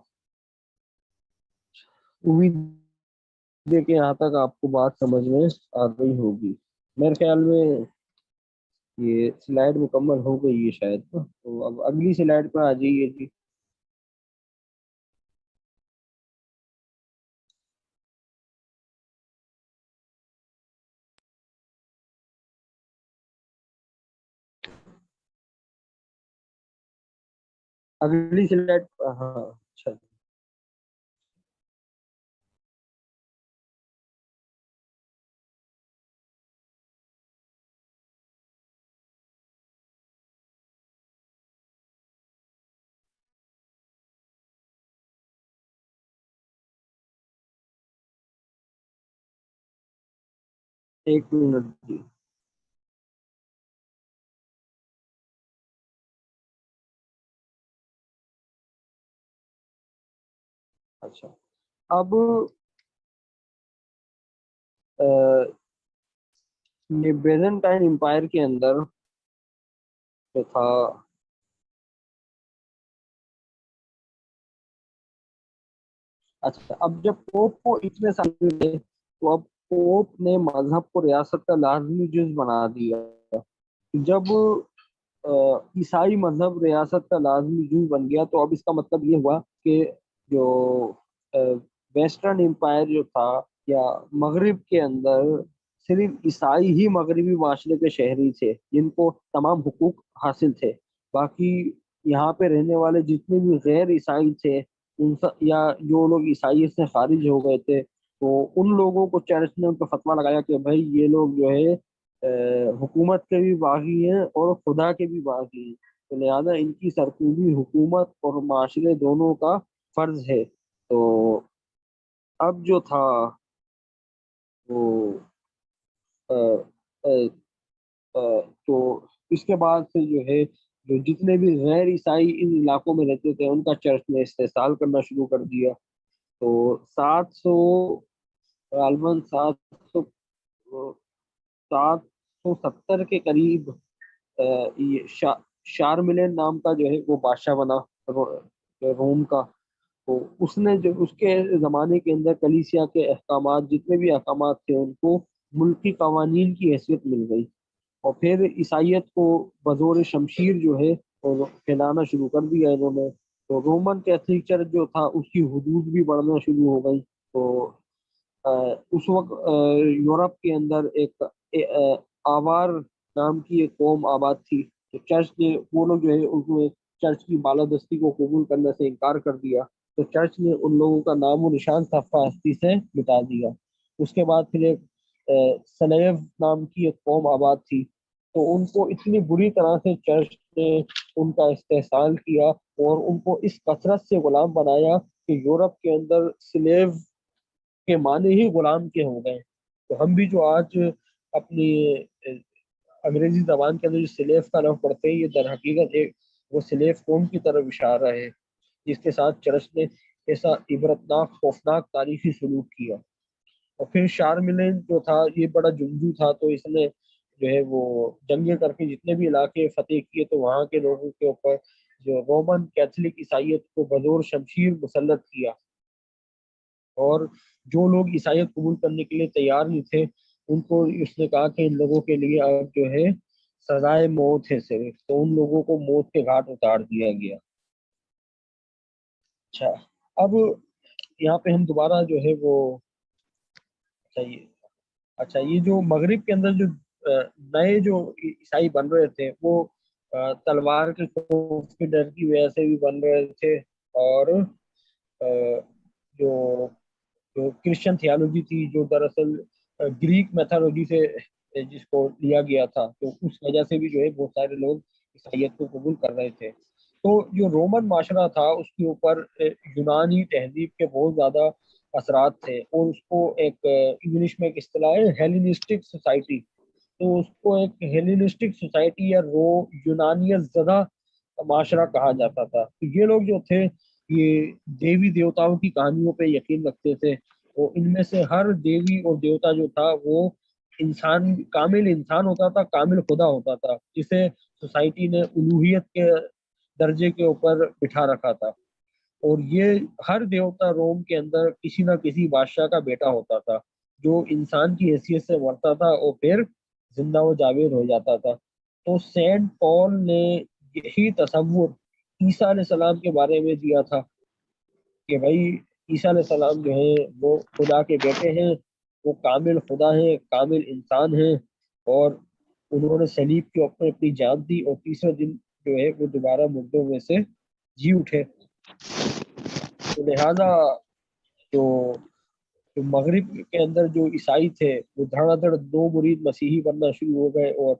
امید ہے کہ یہاں تک آپ کو بات سمجھ میں آ گئی ہوگی۔ میرے خیال میں یہ سلائیڈ مکمل ہو گئی ہے شاید، تو اب اگلی سلائیڈ پر آ جائیے جی۔ اگلی سلائیڈ، ہاں اچھا، ایک منٹ جی۔ اچھا، اب یہ بیزنٹائن امپائر کے اندر جو تھا، اچھا اب جب پوپ کو اتنے سال ملے تو اب پوپ نے مذہب کو ریاست کا لازمی جز بنا دیا۔ جب عیسائی مذہب ریاست کا لازمی جز بن گیا تو اب اس کا مطلب یہ ہوا کہ جو ویسٹرن امپائر جو تھا یا مغرب کے اندر صرف عیسائی ہی مغربی معاشرے کے شہری تھے جن کو تمام حقوق حاصل تھے، باقی یہاں پہ رہنے والے جتنے بھی غیر عیسائی تھے یا جو لوگ عیسائیت سے خارج ہو گئے تھے، تو ان لوگوں کو چرچ نے ان کو فتویٰ لگایا کہ بھائی یہ لوگ جو ہے حکومت کے بھی باغی ہیں اور خدا کے بھی باغی ہیں، تو لہذا ان کی سرکوبی حکومت اور معاشرے دونوں کا فرض ہے۔ تو اب جو تھا وہ آ، آ، آ، تو اس کے بعد سے جو ہے جو جتنے بھی غیر عیسائی ان علاقوں میں رہتے تھے ان کا چرچ نے استحصال کرنا شروع کر دیا۔ تو 700 غالباً 770 کے قریب یہ شارملین نام کا جو ہے وہ بادشاہ بنا روم کا۔ تو اس نے جو اس کے زمانے کے اندر کلیسیا کے احکامات جتنے بھی احکامات تھے ان کو ملکی قوانین کی حیثیت مل گئی، اور پھر عیسائیت کو بزور شمشیر جو ہے وہ پھیلانا شروع کر دیا انہوں نے۔ تو رومن کیتھولک چرچ جو تھا اس کی حدود بھی بڑھنا شروع ہو گئی۔ تو اس وقت یورپ کے اندر ایک آوار نام کی ایک قوم آباد تھی، تو چرچ نے وہ لوگ جو ہے ان کو چرچ کی بالادستی کو قبول کرنے سے انکار کر دیا، تو چرچ نے ان لوگوں کا نام و نشان صفحہ ہستی سے مٹا دیا۔ اس کے بعد پھر ایک سلیو نام کی ایک قوم آباد تھی، تو ان کو اتنی بری طرح سے چرچ نے ان کا استحصال کیا اور ان کو اس کثرت سے غلام بنایا کہ یورپ کے اندر سلیو کے معنی ہی غلام کے ہو گئے۔ تو ہم بھی جو آج اپنی انگریزی زبان کے اندر جو سلیو کا لفظ پڑھتے ہیں یہ در حقیقت ایک وہ سلیو قوم کی طرف اشارہ ہے جس کے ساتھ چرچ نے ایسا عبرتناک خوفناک تاریخی سلوک کیا۔ اور پھر شارملین جو تھا یہ بڑا جنگجو تھا، تو اس نے جو ہے وہ جنگیں کر کے جتنے بھی علاقے فتح کیے تو وہاں کے لوگوں کے اوپر جو رومن کیتھولک عیسائیت کو بزور شمشیر مسلط کیا، اور جو لوگ عیسائیت قبول کرنے کے لیے تیار نہیں تھے ان کو اس نے کہا کہ ان لوگوں کے لیے اب جو ہے سزائے موت ہے صرف، تو ان لوگوں کو موت کے گھاٹ اتار دیا گیا۔ اچھا، اب یہاں پہ ہم دوبارہ جو ہے وہ چاہیے، اچھا یہ جو مغرب کے اندر جو نئے جو عیسائی بن رہے تھے وہ تلوار کے خوف کے ڈر کی وجہ سے بھی بن رہے تھے، اور جو جو کرسچن تھیالوجی تھی، جو دراصل گریک میتھالوجی سے جس کو لیا گیا تھا، تو اس وجہ سے بھی جو ہے بہت سارے لوگ عیسائیت کو قبول کر رہے تھے۔ تو جو رومن معاشرہ تھا اس کے اوپر یونانی تہذیب کے بہت زیادہ اثرات تھے، اور اس کو ایک انگلش میں ایک اصطلاح ہے ہیلینسٹک سوسائٹی، تو اس کو ایک ہیلینسٹک سوسائٹی یا یونانیت زدہ معاشرہ کہا جاتا تھا۔ تو یہ لوگ جو تھے یہ دیوی دیوتاؤں کی کہانیوں پہ یقین رکھتے تھے، اور ان میں سے ہر دیوی اور دیوتا جو تھا وہ انسان، کامل انسان ہوتا تھا، کامل خدا ہوتا تھا، جسے سوسائٹی نے الوہیت کے درجے کے اوپر بٹھا رکھا تھا۔ اور یہ ہر دیوتا روم کے اندر کسی نہ کسی بادشاہ کا بیٹا ہوتا تھا، جو انسان کی حیثیت سے مرتا تھا اور پھر زندہ و جاوید ہو جاتا تھا۔ تو سینٹ پال نے یہی تصور عیسیٰ علیہ السلام کے بارے میں دیا تھا کہ بھائی عیسیٰ علیہ السلام جو ہیں وہ خدا کے بیٹے ہیں، وہ کامل خدا ہیں، کامل انسان ہیں، اور انہوں نے صلیب کے اوپر اپنی جان دی، اور تیسرے دن جو ہے وہ دوبارہ مردوں میں سے جی اٹھے۔ تو لہٰذا جو مغرب کے اندر جو عیسائی تھے وہ دھڑا دھڑ دو مرید مسیحی بننا شروع ہو گئے، اور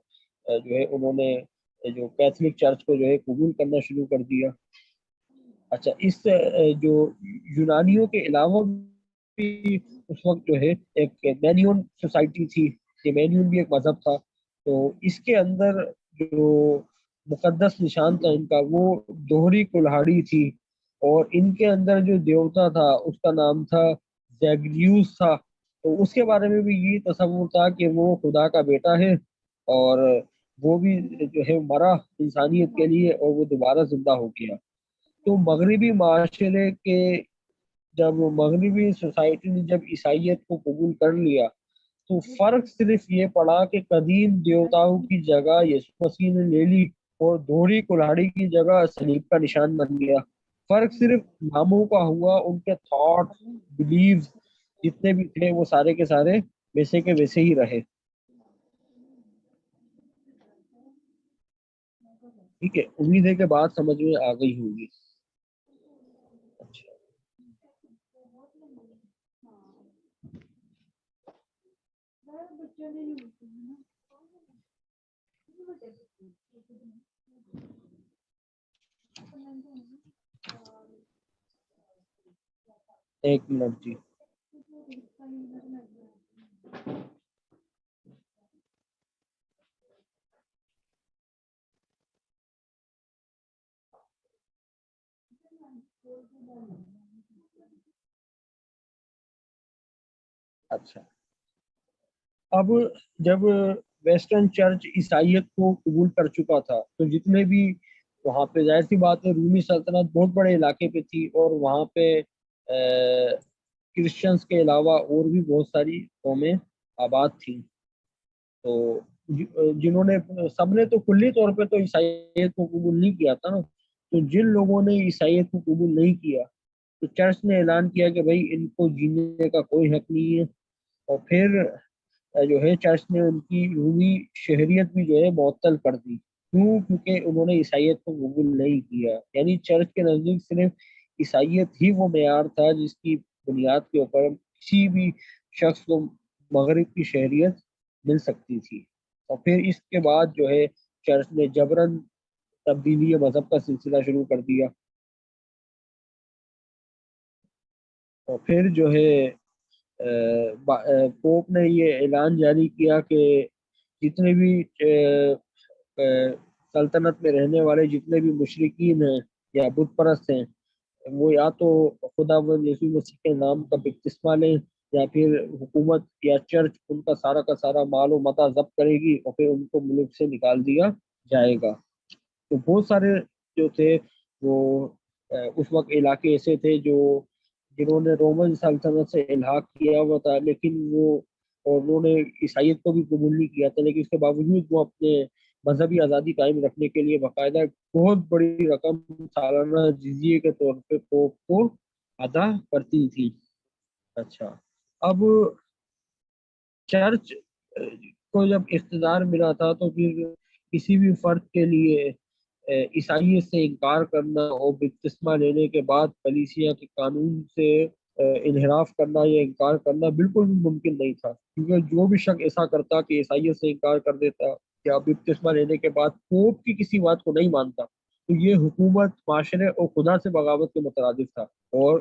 جو ہے انہوں نے جو کیتھولک چرچ کو جو ہے قبول کرنا شروع کر دیا۔ اچھا، اس جو یونانیوں کے علاوہ بھی اس وقت جو ہے ایک مینیون سوسائٹی تھی، یہ مینیون بھی ایک مذہب تھا، تو اس کے اندر جو مقدس نشان تھا ان کا وہ دوہری کلہاڑی تھی، اور ان کے اندر جو دیوتا تھا اس کا نام تھا زیگریوس تھا۔ تو اس کے بارے میں بھی یہ تصور تھا کہ وہ خدا کا بیٹا ہے، اور وہ بھی جو ہے مرا انسانیت کے لیے، اور وہ دوبارہ زندہ ہو گیا۔ تو مغربی معاشرے کے جب مغربی سوسائٹی نے جب عیسائیت کو قبول کر لیا، تو فرق صرف یہ پڑا کہ قدیم دیوتاؤں کی جگہ یسوع مسیح نے لے لی، اور دوہری کلہاڑی کی جگہ صلیب کا نشان بن گیا۔ فرق صرف ناموں کا ہوا، ان کے تھاٹ بلیوز جتنے بھی تھے وہ سارے کے سارے ویسے کے ویسے ہی رہے۔ ٹھیک ہے، امید ہے کہ بات سمجھ میں آ گئی ہوگی۔ اچھا، ایک منٹ جی۔ اچھا، اب جب ویسٹرن چرچ عیسائیت کو قبول کر چکا تھا، تو جتنے بھی وہاں پہ، ظاہر سی بات ہے رومی سلطنت بہت بڑے علاقے پہ تھی، اور وہاں پہ کرسچنس کے علاوہ اور بھی بہت ساری قومیں آباد تھیں، تو جنہوں نے، سب نے تو کلی طور پہ تو عیسائیت کو قبول نہیں کیا تھا نا، تو جن لوگوں نے عیسائیت کو قبول نہیں کیا تو چرچ نے اعلان کیا کہ بھائی ان کو جینے کا کوئی حق نہیں ہے، اور پھر جو ہے چرچ نے ان کی رومی شہریت بھی جو ہے معطل کر دی۔ کیوں؟ کیونکہ انہوں نے عیسائیت کو قبول نہیں کیا، یعنی چرچ کے نزدیک صرف عیسائیت ہی وہ معیار تھا جس کی بنیاد کے اوپر کسی بھی شخص کو مغرب کی شہریت مل سکتی تھی۔ اور پھر اس کے بعد جو ہے چرچ نے جبراً تبدیلی مذہب کا سلسلہ شروع کر دیا، اور پھر جو ہے پوپ نے یہ اعلان جاری کیا کہ جتنے بھی سلطنت میں رہنے والے جتنے بھی مشرکین ہیں یا بت پرست ہیں، وہ یا تو خدا یسوع مسیح کے نام کا بپتسمہ لیں، یا پھر حکومت یا چرچ ان کا سارا مال و متاع ضبط کرے گی، اور پھر ان کو ملک سے نکال دیا جائے گا۔ تو بہت سارے جو تھے وہ اس وقت علاقے ایسے تھے جو جنہوں نے رومن سلطنت سے الحاق کیا ہوا تھا، لیکن وہ، اور انہوں نے عیسائیت کو بھی قبول نہیں کیا تھا، لیکن اس کے باوجود وہ اپنے مذہبی آزادی قائم رکھنے کے لیے باقاعدہ بہت بڑی رقم سالانہ جزیے کے طور پہ پوپ کو ادا کرتی تھی۔ اچھا، اب چرچ کو جب اقتدار ملا تھا تو پھر کسی بھی فرد کے لیے عیسائیت سے انکار کرنا اور بپتسمہ لینے کے بعد کلیسیا کے قانون سے انحراف کرنا یا انکار کرنا بالکل بھی ممکن نہیں تھا، کیونکہ جو بھی شخص ایسا کرتا کہ عیسائیت سے انکار کر دیتا یا بپتسمہ لینے کے بعد پوپ کی کسی بات کو نہیں مانتا، تو یہ حکومت، معاشرے اور خدا سے بغاوت کے مترادف تھا، اور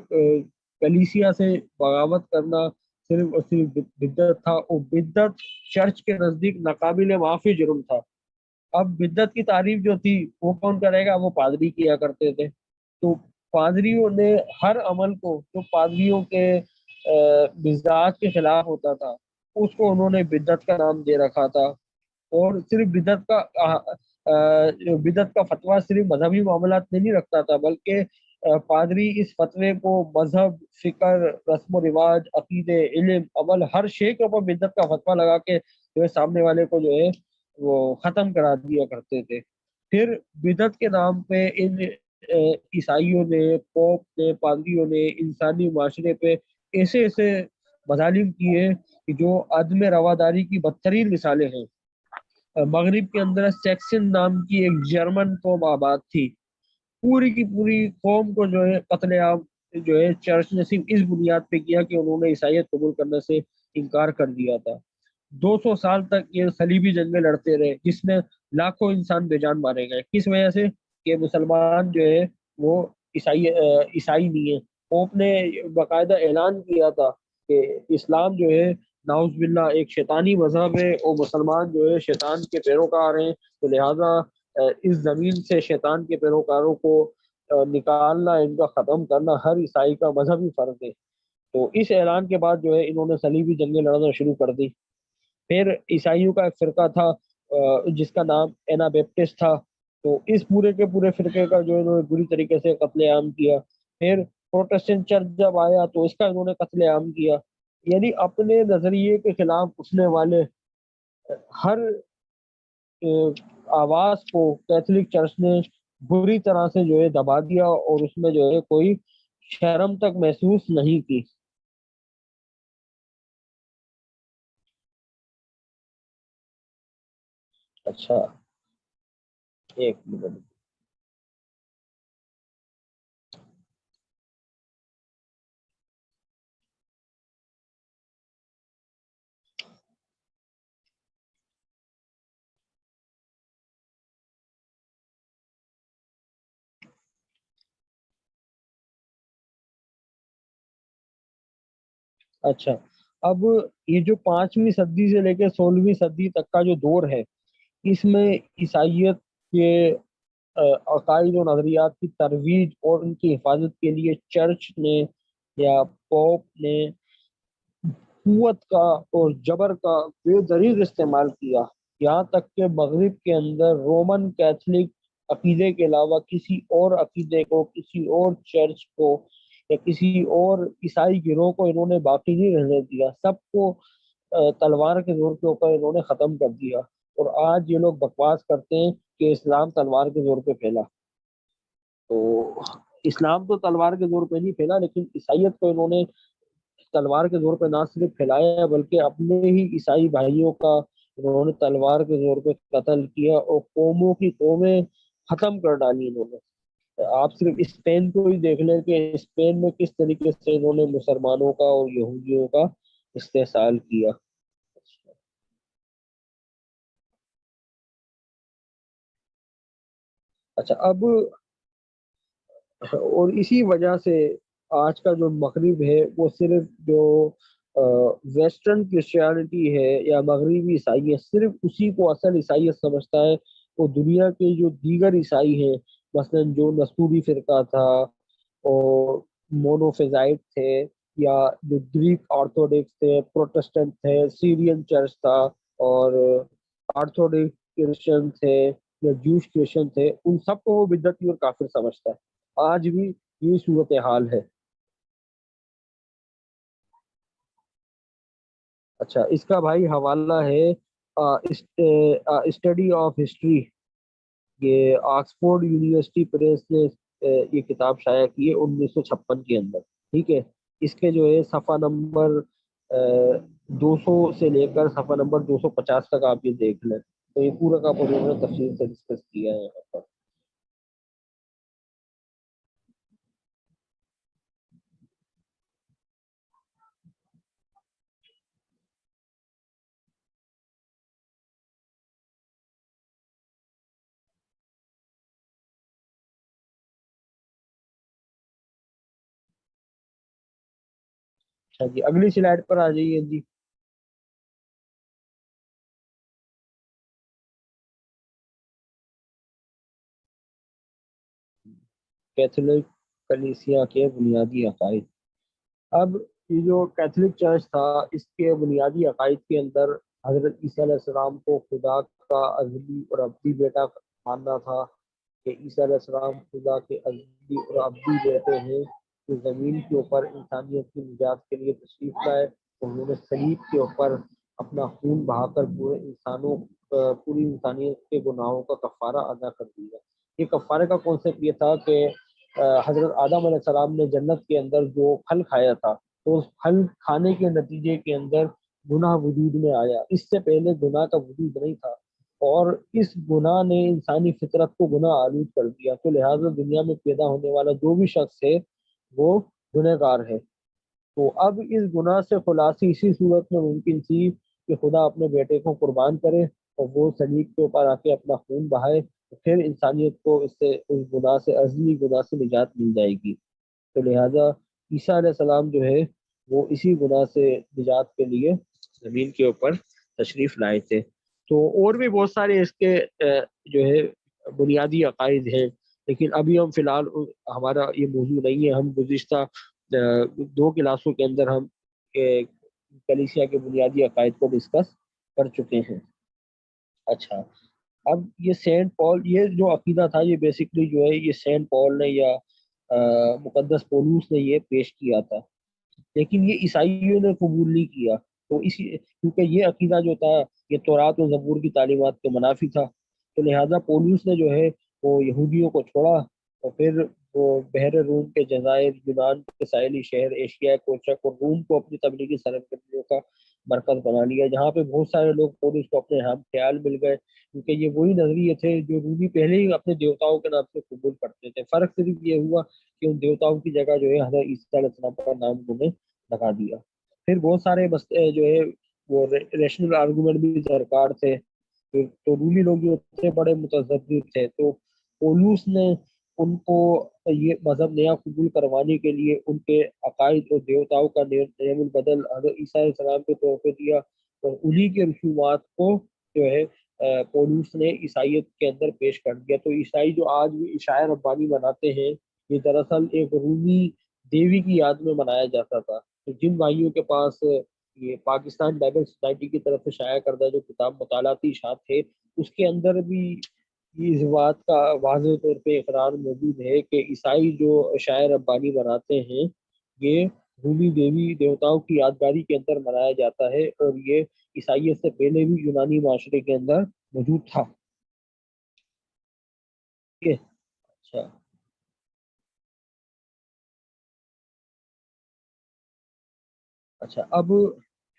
کلیسیا سے بغاوت کرنا صرف اور صرف بدعت تھا، اور بدعت چرچ کے نزدیک ناقابل معافی جرم تھا۔ اب بدعت کی تعریف جو تھی وہ کون کرے گا؟ وہ پادری کیا کرتے تھے۔ تو پادریوں نے ہر عمل کو جو پادریوں کے مزاج کے خلاف ہوتا تھا اس کو انہوں نے بدعت کا نام دے رکھا تھا، اور صرف بدعت کا فتویٰ صرف مذہبی معاملات میں نہیں رکھتا تھا، بلکہ پادری اس فتوے کو مذہب، فکر، رسم و رواج، عقیدے، علم، عمل، ہر شے کے اوپر بدعت کا فتویٰ لگا کے جو ہے سامنے والے کو جو ہے وہ ختم کرا دیا کرتے تھے۔ پھر بدعت کے نام پہ ان عیسائیوں نے، پوپ نے، پادریوں نے انسانی معاشرے پہ ایسے ایسے مظالم کیے کہ جو عدم رواداری کی بدترین مثالیں ہیں۔ مغرب کے اندر سیکسن نام کی ایک جرمن قوم آباد تھی، پوری کی پوری قوم کو جو ہے قتل عام جو ہے چرچ نے صرف اس بنیاد پہ کیا کہ انہوں نے عیسائیت قبول کرنے سے انکار کر دیا تھا۔ 200 سال تک یہ صلیبی جنگیں لڑتے رہے جس میں لاکھوں انسان بے جان مارے گئے، کس وجہ سے؟ کہ مسلمان جو ہے وہ عیسائی نہیں ہے۔ پوپ نے باقاعدہ اعلان کیا تھا کہ اسلام جو ہے نعوذ باللہ ایک شیطانی مذہب ہے، اور مسلمان جو ہے شیطان کے پیروکار ہیں، تو لہٰذا اس زمین سے شیطان کے پیروکاروں کو نکالنا، ان کا ختم کرنا ہر عیسائی کا مذہبی فرض ہے۔ تو اس اعلان کے بعد جو ہے انہوں نے صلیبی جنگیں لڑنا شروع کر دی۔ پھر عیسائیوں کا ایک فرقہ تھا جس کا نام اینا بیپٹسٹ تھا، تو اس پورے کے پورے فرقے کا جو انہوں نے بری طریقے سے قتل عام کیا۔ پھر پروٹسٹنٹ چرچ جب آیا تو اس کا انہوں نے قتل عام کیا۔ یعنی اپنے نظریے کے خلاف اٹھنے والے ہر آواز کو کیتھولک چرچ نے بری طرح سے جو ہے دبا دیا، اور اس میں جو ہے کوئی شرم تک محسوس نہیں کی۔ اچھا، ایک منٹ۔ اچھا، اب یہ جو 5ویں صدی سے لے کے 16ویں صدی تک کا جو دور ہے، اس میں عیسائیت کے عقائد و نظریات کی ترویج اور ان کی حفاظت کے لیے چرچ نے یا پوپ نے قوت کا اور جبر کا بے دریغ استعمال کیا، یہاں تک کہ مغرب کے اندر رومن کیتھولک عقیدے کے علاوہ کسی اور عقیدے کو، کسی اور چرچ کو یا کسی اور عیسائی گروہ کو انہوں نے باقی نہیں رہنے دیا، سب کو تلوار کے زور کے اوپر انہوں نے ختم کر دیا۔ اور آج یہ لوگ بکواس کرتے ہیں کہ اسلام تلوار کے زور پہ پھیلا، تو اسلام تو تلوار کے زور پہ نہیں پھیلا، لیکن عیسائیت کو انہوں نے تلوار کے زور پہ نہ صرف پھیلایا بلکہ اپنے ہی عیسائی بھائیوں کا انہوں نے تلوار کے زور پہ قتل کیا، اور قوموں کی قومیں ختم کر ڈالی انہوں نے۔ آپ صرف اسپین کو ہی دیکھ لیں کہ اسپین میں کس طریقے سے انہوں نے مسلمانوں کا اور یہودیوں کا استحصال کیا۔ اچھا، اب اور اسی وجہ سے آج کا جو مغرب ہے وہ صرف جو ویسٹرن کرسچینٹی ہے یا مغربی عیسائیت، صرف اسی کو اصل عیسائیت سمجھتا ہے۔ وہ دنیا کے جو دیگر عیسائی ہیں، مثلا جو نستوری فرقہ تھا اور مونوفیزائٹ تھے، یا جو گریک آرتھوڈکس تھے، پروٹسٹنٹ تھے، سیرین چرچ تھا، اور آرتھوڈکس کرسچن تھے یا جوش کرسچن تھے، ان سب کو وہ بدعتی اور کافر سمجھتا ہے۔ آج بھی یہ صورتحال ہے۔ اچھا، اس کا بھائی حوالہ ہے اسٹڈی آف ہسٹری، یہ آکسفورڈ یونیورسٹی پریس نے یہ کتاب شائع کی ہے 1956 کے اندر، ٹھیک ہے۔ اس کے جو ہے صفحہ نمبر 200 سے لے کر صفحہ نمبر 250 تک آپ یہ دیکھ لیں۔ تو یہ پورا کا پورا انہوں نے تفصیل سے ڈسکس کیا ہے یہاں پر. اچھا جی, اگلی سلائڈ پر آ جائیے جی. کیتھولک کلیسیا کے بنیادی عقائد. اب یہ جو کیتھولک چرچ تھا, اس کے بنیادی عقائد کے اندر حضرت عیسیٰ علیہ السلام کو خدا کا ازلی اور ابدی بیٹا ماننا تھا, کہ عیسیٰ علیہ السلام خدا کے ازلی اور ابدی بیٹے ہیں جو زمین کے اوپر انسانیت کی نجات کے لیے تشریف لائے. انہوں نے صلیب کے اوپر اپنا خون بہا کر پوری انسانیت کے گناہوں کا کفارہ ادا کر دیا. یہ کفارے کا کانسیپٹ یہ تھا کہ حضرت آدم علیہ السلام نے جنت کے اندر جو پھل کھایا تھا, تو اس پھل کھانے کے نتیجے کے اندر گناہ وجود میں آیا. اس سے پہلے گناہ کا وجود نہیں تھا, اور اس گناہ نے انسانی فطرت کو گناہ آلود کر دیا. تو لہٰذا دنیا میں پیدا ہونے والا جو بھی شخص ہے وہ گنہگار ہے. تو اب اس گناہ سے خلاصی اسی صورت میں ممکن تھی کہ خدا اپنے بیٹے کو قربان کرے اور وہ صلیب کے اوپر آ کے اپنا خون بہائے, پھر انسانیت کو اس گناہ سے, ازلی گناہ سے نجات مل جائے گی. تو لہٰذا عیسیٰ علیہ السلام جو ہے وہ اسی گناہ سے نجات کے لیے زمین کے اوپر تشریف لائے تھے. تو اور بھی بہت سارے اس کے جو ہے بنیادی عقائد ہیں, لیکن ابھی ہم فی الحال ہمارا یہ موضوع نہیں ہے. ہم گزشتہ 2 کلاسوں کے اندر ہم کلیسیا کے بنیادی عقائد کو ڈسکس کر چکے ہیں. اچھا, اب یہ سینٹ پال, یہ جو عقیدہ تھا یہ بیسکلی جو ہے یہ سینٹ پال نے یا مقدس پولوس نے یہ پیش کیا تھا, لیکن یہ عیسائیوں نے قبول نہیں کیا. تو اسی کیونکہ یہ عقیدہ جو تھا یہ تورات و زبور کی تعلیمات کے منافی تھا, تو لہٰذا پولوس نے جو ہے وہ یہودیوں کو چھوڑا, اور پھر وہ بحر روم کے جزائر, یونان کے ساحلی شہر, ایشیا کوچک اور روم کو اپنی تبلیغی سرگرمیوں کا مرکز بنا لیا, جہاں پہ بہت سارے لوگ پولوس کو اپنے ہم خیال مل گئے, کیونکہ یہ وہی نظریے تھے جو رومی پہلے ہی اپنے دیوتاؤں کے نام سے قبول کرتے تھے. فرق صرف یہ ہوا کہ ان دیوتاؤں کی جگہ جو ہے حضرت عیسیٰ علیہ السلام کا نام انہوں نے لگا دیا. پھر بہت سارے جو ہے وہ ریشنل آرگومنٹ بھی درکار تھے. تو رومی لوگ جو تھے بڑے متذبذب تھے, تو پولوس نے ان کو یہ مذہب نیا قبول کروانے کے لیے ان کے عقائد اور دیوتاؤں کا نیم البدل حضرت عیسیٰ علیہ السلام کو تحفے دیا, اور انہی کے رسومات کو جو ہے پولوس نے عیسائیت کے اندر پیش کر دیا. تو عیسائی جو آج بھی عشاء ربانی مناتے ہیں, یہ دراصل ایک رومی دیوی کی یاد میں منایا جاتا تھا. تو جن بھائیوں کے پاس یہ پاکستان بائبل سوسائٹی کی طرف سے شائع کردہ جو کتاب مطالعاتی اشاعت ہے, اس کے اندر بھی اس بات کا واضح طور پہ اقرار موجود ہے کہ عیسائی جو عشاء ربانی مناتے ہیں یہ رومی دیوی دیوتاؤں کی یادگاری کے اندر منایا جاتا ہے, اور یہ عیسائیت سے پہلے بھی یونانی معاشرے کے اندر موجود تھا. ٹھیک ہے. اچھا, اچھا, اب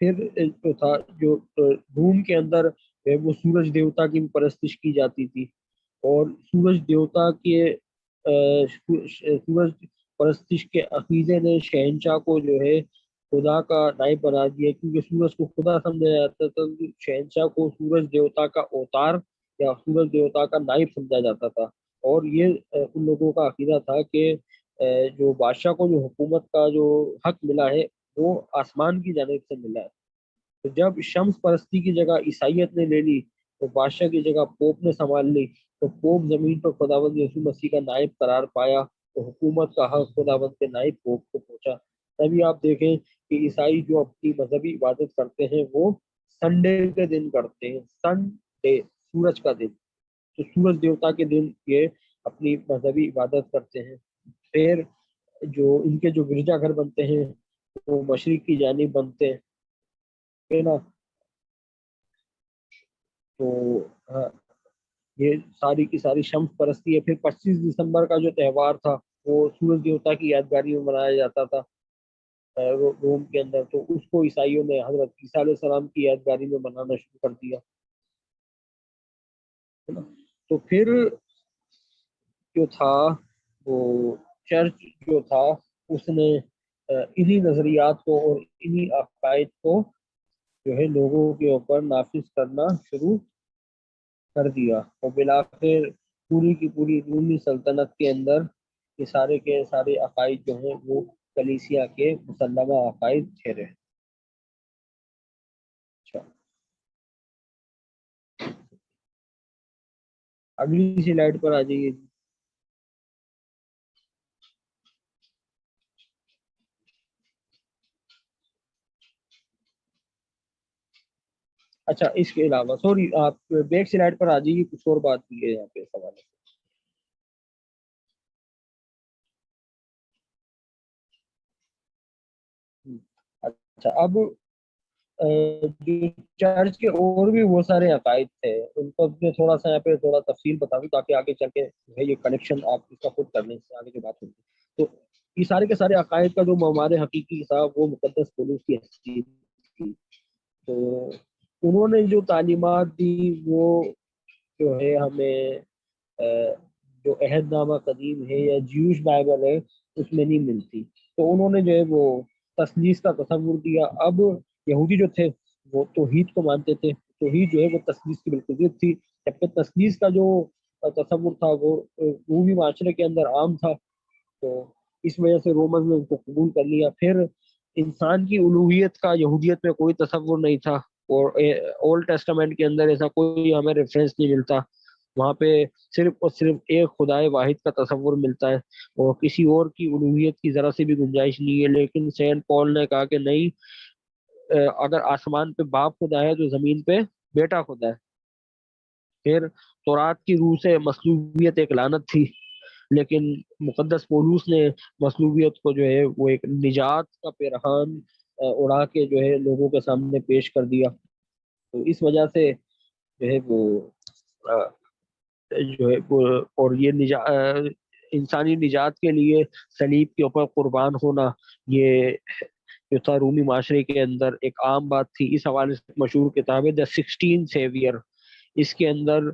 پھر جو تھا جو روم کے اندر وہ سورج دیوتا کی بھی پرستش کی جاتی تھی, اور سورج دیوتا کے سورج پرستش کے عقیدے نے شہنشاہ کو جو ہے خدا کا نائب بنا دیا, کیونکہ سورج کو خدا سمجھا جاتا تھا. شہنشاہ کو سورج دیوتا کا اوتار یا سورج دیوتا کا نائب سمجھا جاتا تھا, اور یہ ان لوگوں کا عقیدہ تھا کہ جو بادشاہ کو جو حکومت کا جو حق ملا ہے وہ آسمان کی جانب سے ملا ہے. تو جب شمس پرستی کی جگہ عیسائیت نے لے لی, تو بادشاہ کی جگہ پوپ نے سنبھال لی, تو پوپ زمین پر خداوند یسوع مسیح کا نائب قرار پایا, تو حکومت کا حق خداوند کے نائب پوپ کو پہنچا. تبھی آپ دیکھیں کہ عیسائی جو اپنی مذہبی عبادت کرتے ہیں وہ سنڈے کے دن کرتے ہیں, سنڈے سورج کا دن, تو سورج دیوتا کے دن یہ اپنی مذہبی عبادت کرتے ہیں. پھر جو ان کے جو گرجا گھر بنتے ہیں وہ مشرق کی جانب بنتے ہیں نا. تو ہاں, یہ ساری کی ساری شمس پرستی ہے. پھر 25 دسمبر کا جو تہوار تھا وہ سورج دیوتا کی یادگاری میں منایا جاتا تھا روم کے اندر, تو اس کو عیسائیوں نے حضرت عیسیٰ علیہ السلام کی یادگاری میں منانا شروع کر دیا. تو پھر جو تھا وہ چرچ جو تھا اس نے انہی نظریات کو اور انہی عقائد کو جو ہے لوگوں کے اوپر نافذ کرنا شروع کر دیا، اور بالآخر پوری کی پوری رومی سلطنت کے اندر یہ سارے کے سارے عقائد جو ہیں وہ کلیسیا کے مسلمہ عقائد ٹھہرے۔ اچھا، اگلی سلائڈ پر آ جائیے۔ اچھا، اس کے علاوہ سوری آپ بیک سلائڈ پر آ جائیے، کچھ اور بات کی ہے یہاں پہ اس حوالے سے۔ اچھا، اب جو چرچ کے اور بھی وہ سارے عقائد تھے ان کو میں تھوڑا سا یہاں پہ تھوڑا تفصیل بتا دوں تاکہ آگے چل کے جو ہے یہ کنیکشن آپ اس کا خود کرنے سے آگے جو بات ہوگی۔ تو یہ سارے کے سارے عقائد کا جو معمار حقیقی تھا وہ مقدس پولس کی حیثیت تھی۔ تو انہوں نے جو تعلیمات دی وہ جو ہے ہمیں جو عہد نامہ قدیم ہے یا جیوش بائبل ہے اس میں نہیں ملتی۔ تو انہوں نے جو ہے وہ تثلیث کا تصور دیا۔ اب یہودی جو تھے وہ توحید کو مانتے تھے، توحید جو ہے وہ تثلیث کی بالکل ضد تھی، جبکہ تثلیث کا جو تصور تھا وہ رومی معاشرے کے اندر عام تھا۔ تو اس وجہ سے رومن نے ان کو قبول کر لیا۔ پھر انسان کی الوہیت کا یہودیت میں کوئی تصور نہیں تھا، اور اولڈ ٹیسٹامنٹ کے اندر ایسا کوئی ہمیں ریفرنس نہیں ملتا، وہاں پہ صرف اور صرف ایک خدائے واحد کا تصور ملتا ہے، اور کسی اور کی الوہیت کی ذرا سی بھی گنجائش نہیں ہے۔ لیکن سینٹ پال نے کہا کہ نہیں، اگر آسمان پہ باپ خدا ہے تو زمین پہ بیٹا خدا ہے۔ پھر تورات کی روح سے مصلوبیت ایک لعنت تھی، لیکن مقدس پولوس نے مصلوبیت کو جو ہے وہ ایک نجات کا پیرہان اڑا کے جو ہے لوگوں کے سامنے پیش کر دیا۔ تو اس وجہ سے جو ہے وہ جو ہے وہ اور یہ انسانی نجات کے لیے صلیب کے اوپر قربان ہونا یہ جو تھا رومی معاشرے کے اندر ایک عام بات تھی۔ اس حوالے سے مشہور کتاب ہے دا 16 سیویئر، اس کے اندر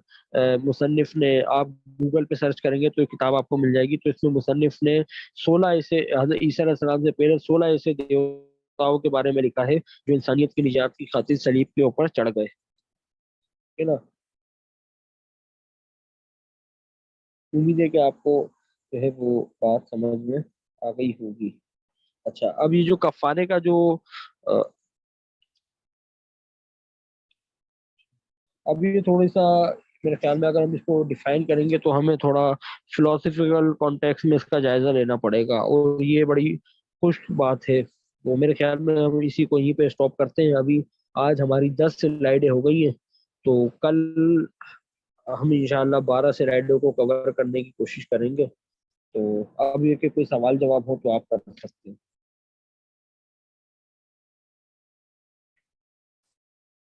مصنف نے، آپ گوگل پہ سرچ کریں گے تو یہ کتاب آپ کو مل جائے گی، تو اس میں مصنف نے 16 ایسے حضرت عیسیٰ علیہ السلام سے پہلے 16 ایسے دیوتاؤں کے بارے میں لکھا ہے جو انسانیت کی نجات کی خاطر صلیب کے اوپر چڑھ گئے، ہے نا۔ امید ہے کہ آپ کو جو ہے وہ بات سمجھ میں آ گئی ہوگی۔ اچھا، اب یہ جو کفارے کا جو اب یہ تھوڑی سا میرے خیال میں اگر ہم اس کو ڈیفائن کریں گے تو ہمیں تھوڑا فلاسفیکل کانٹیکس میں اس کا جائزہ لینا پڑے گا، اور یہ بڑی خوش بات ہے۔ وہ میرے خیال میں ہم اسی کو یہیں پہ اسٹاپ کرتے ہیں ابھی۔ آج ہماری 10 سلائیڈیں ہو گئی ہیں، تو کل ہم انشاءاللہ 12 سلائیڈوں کو کور کرنے کی کوشش کریں گے۔ تو اب یہ کہ کوئی سوال جواب ہو تو آپ کر سکتے ہیں۔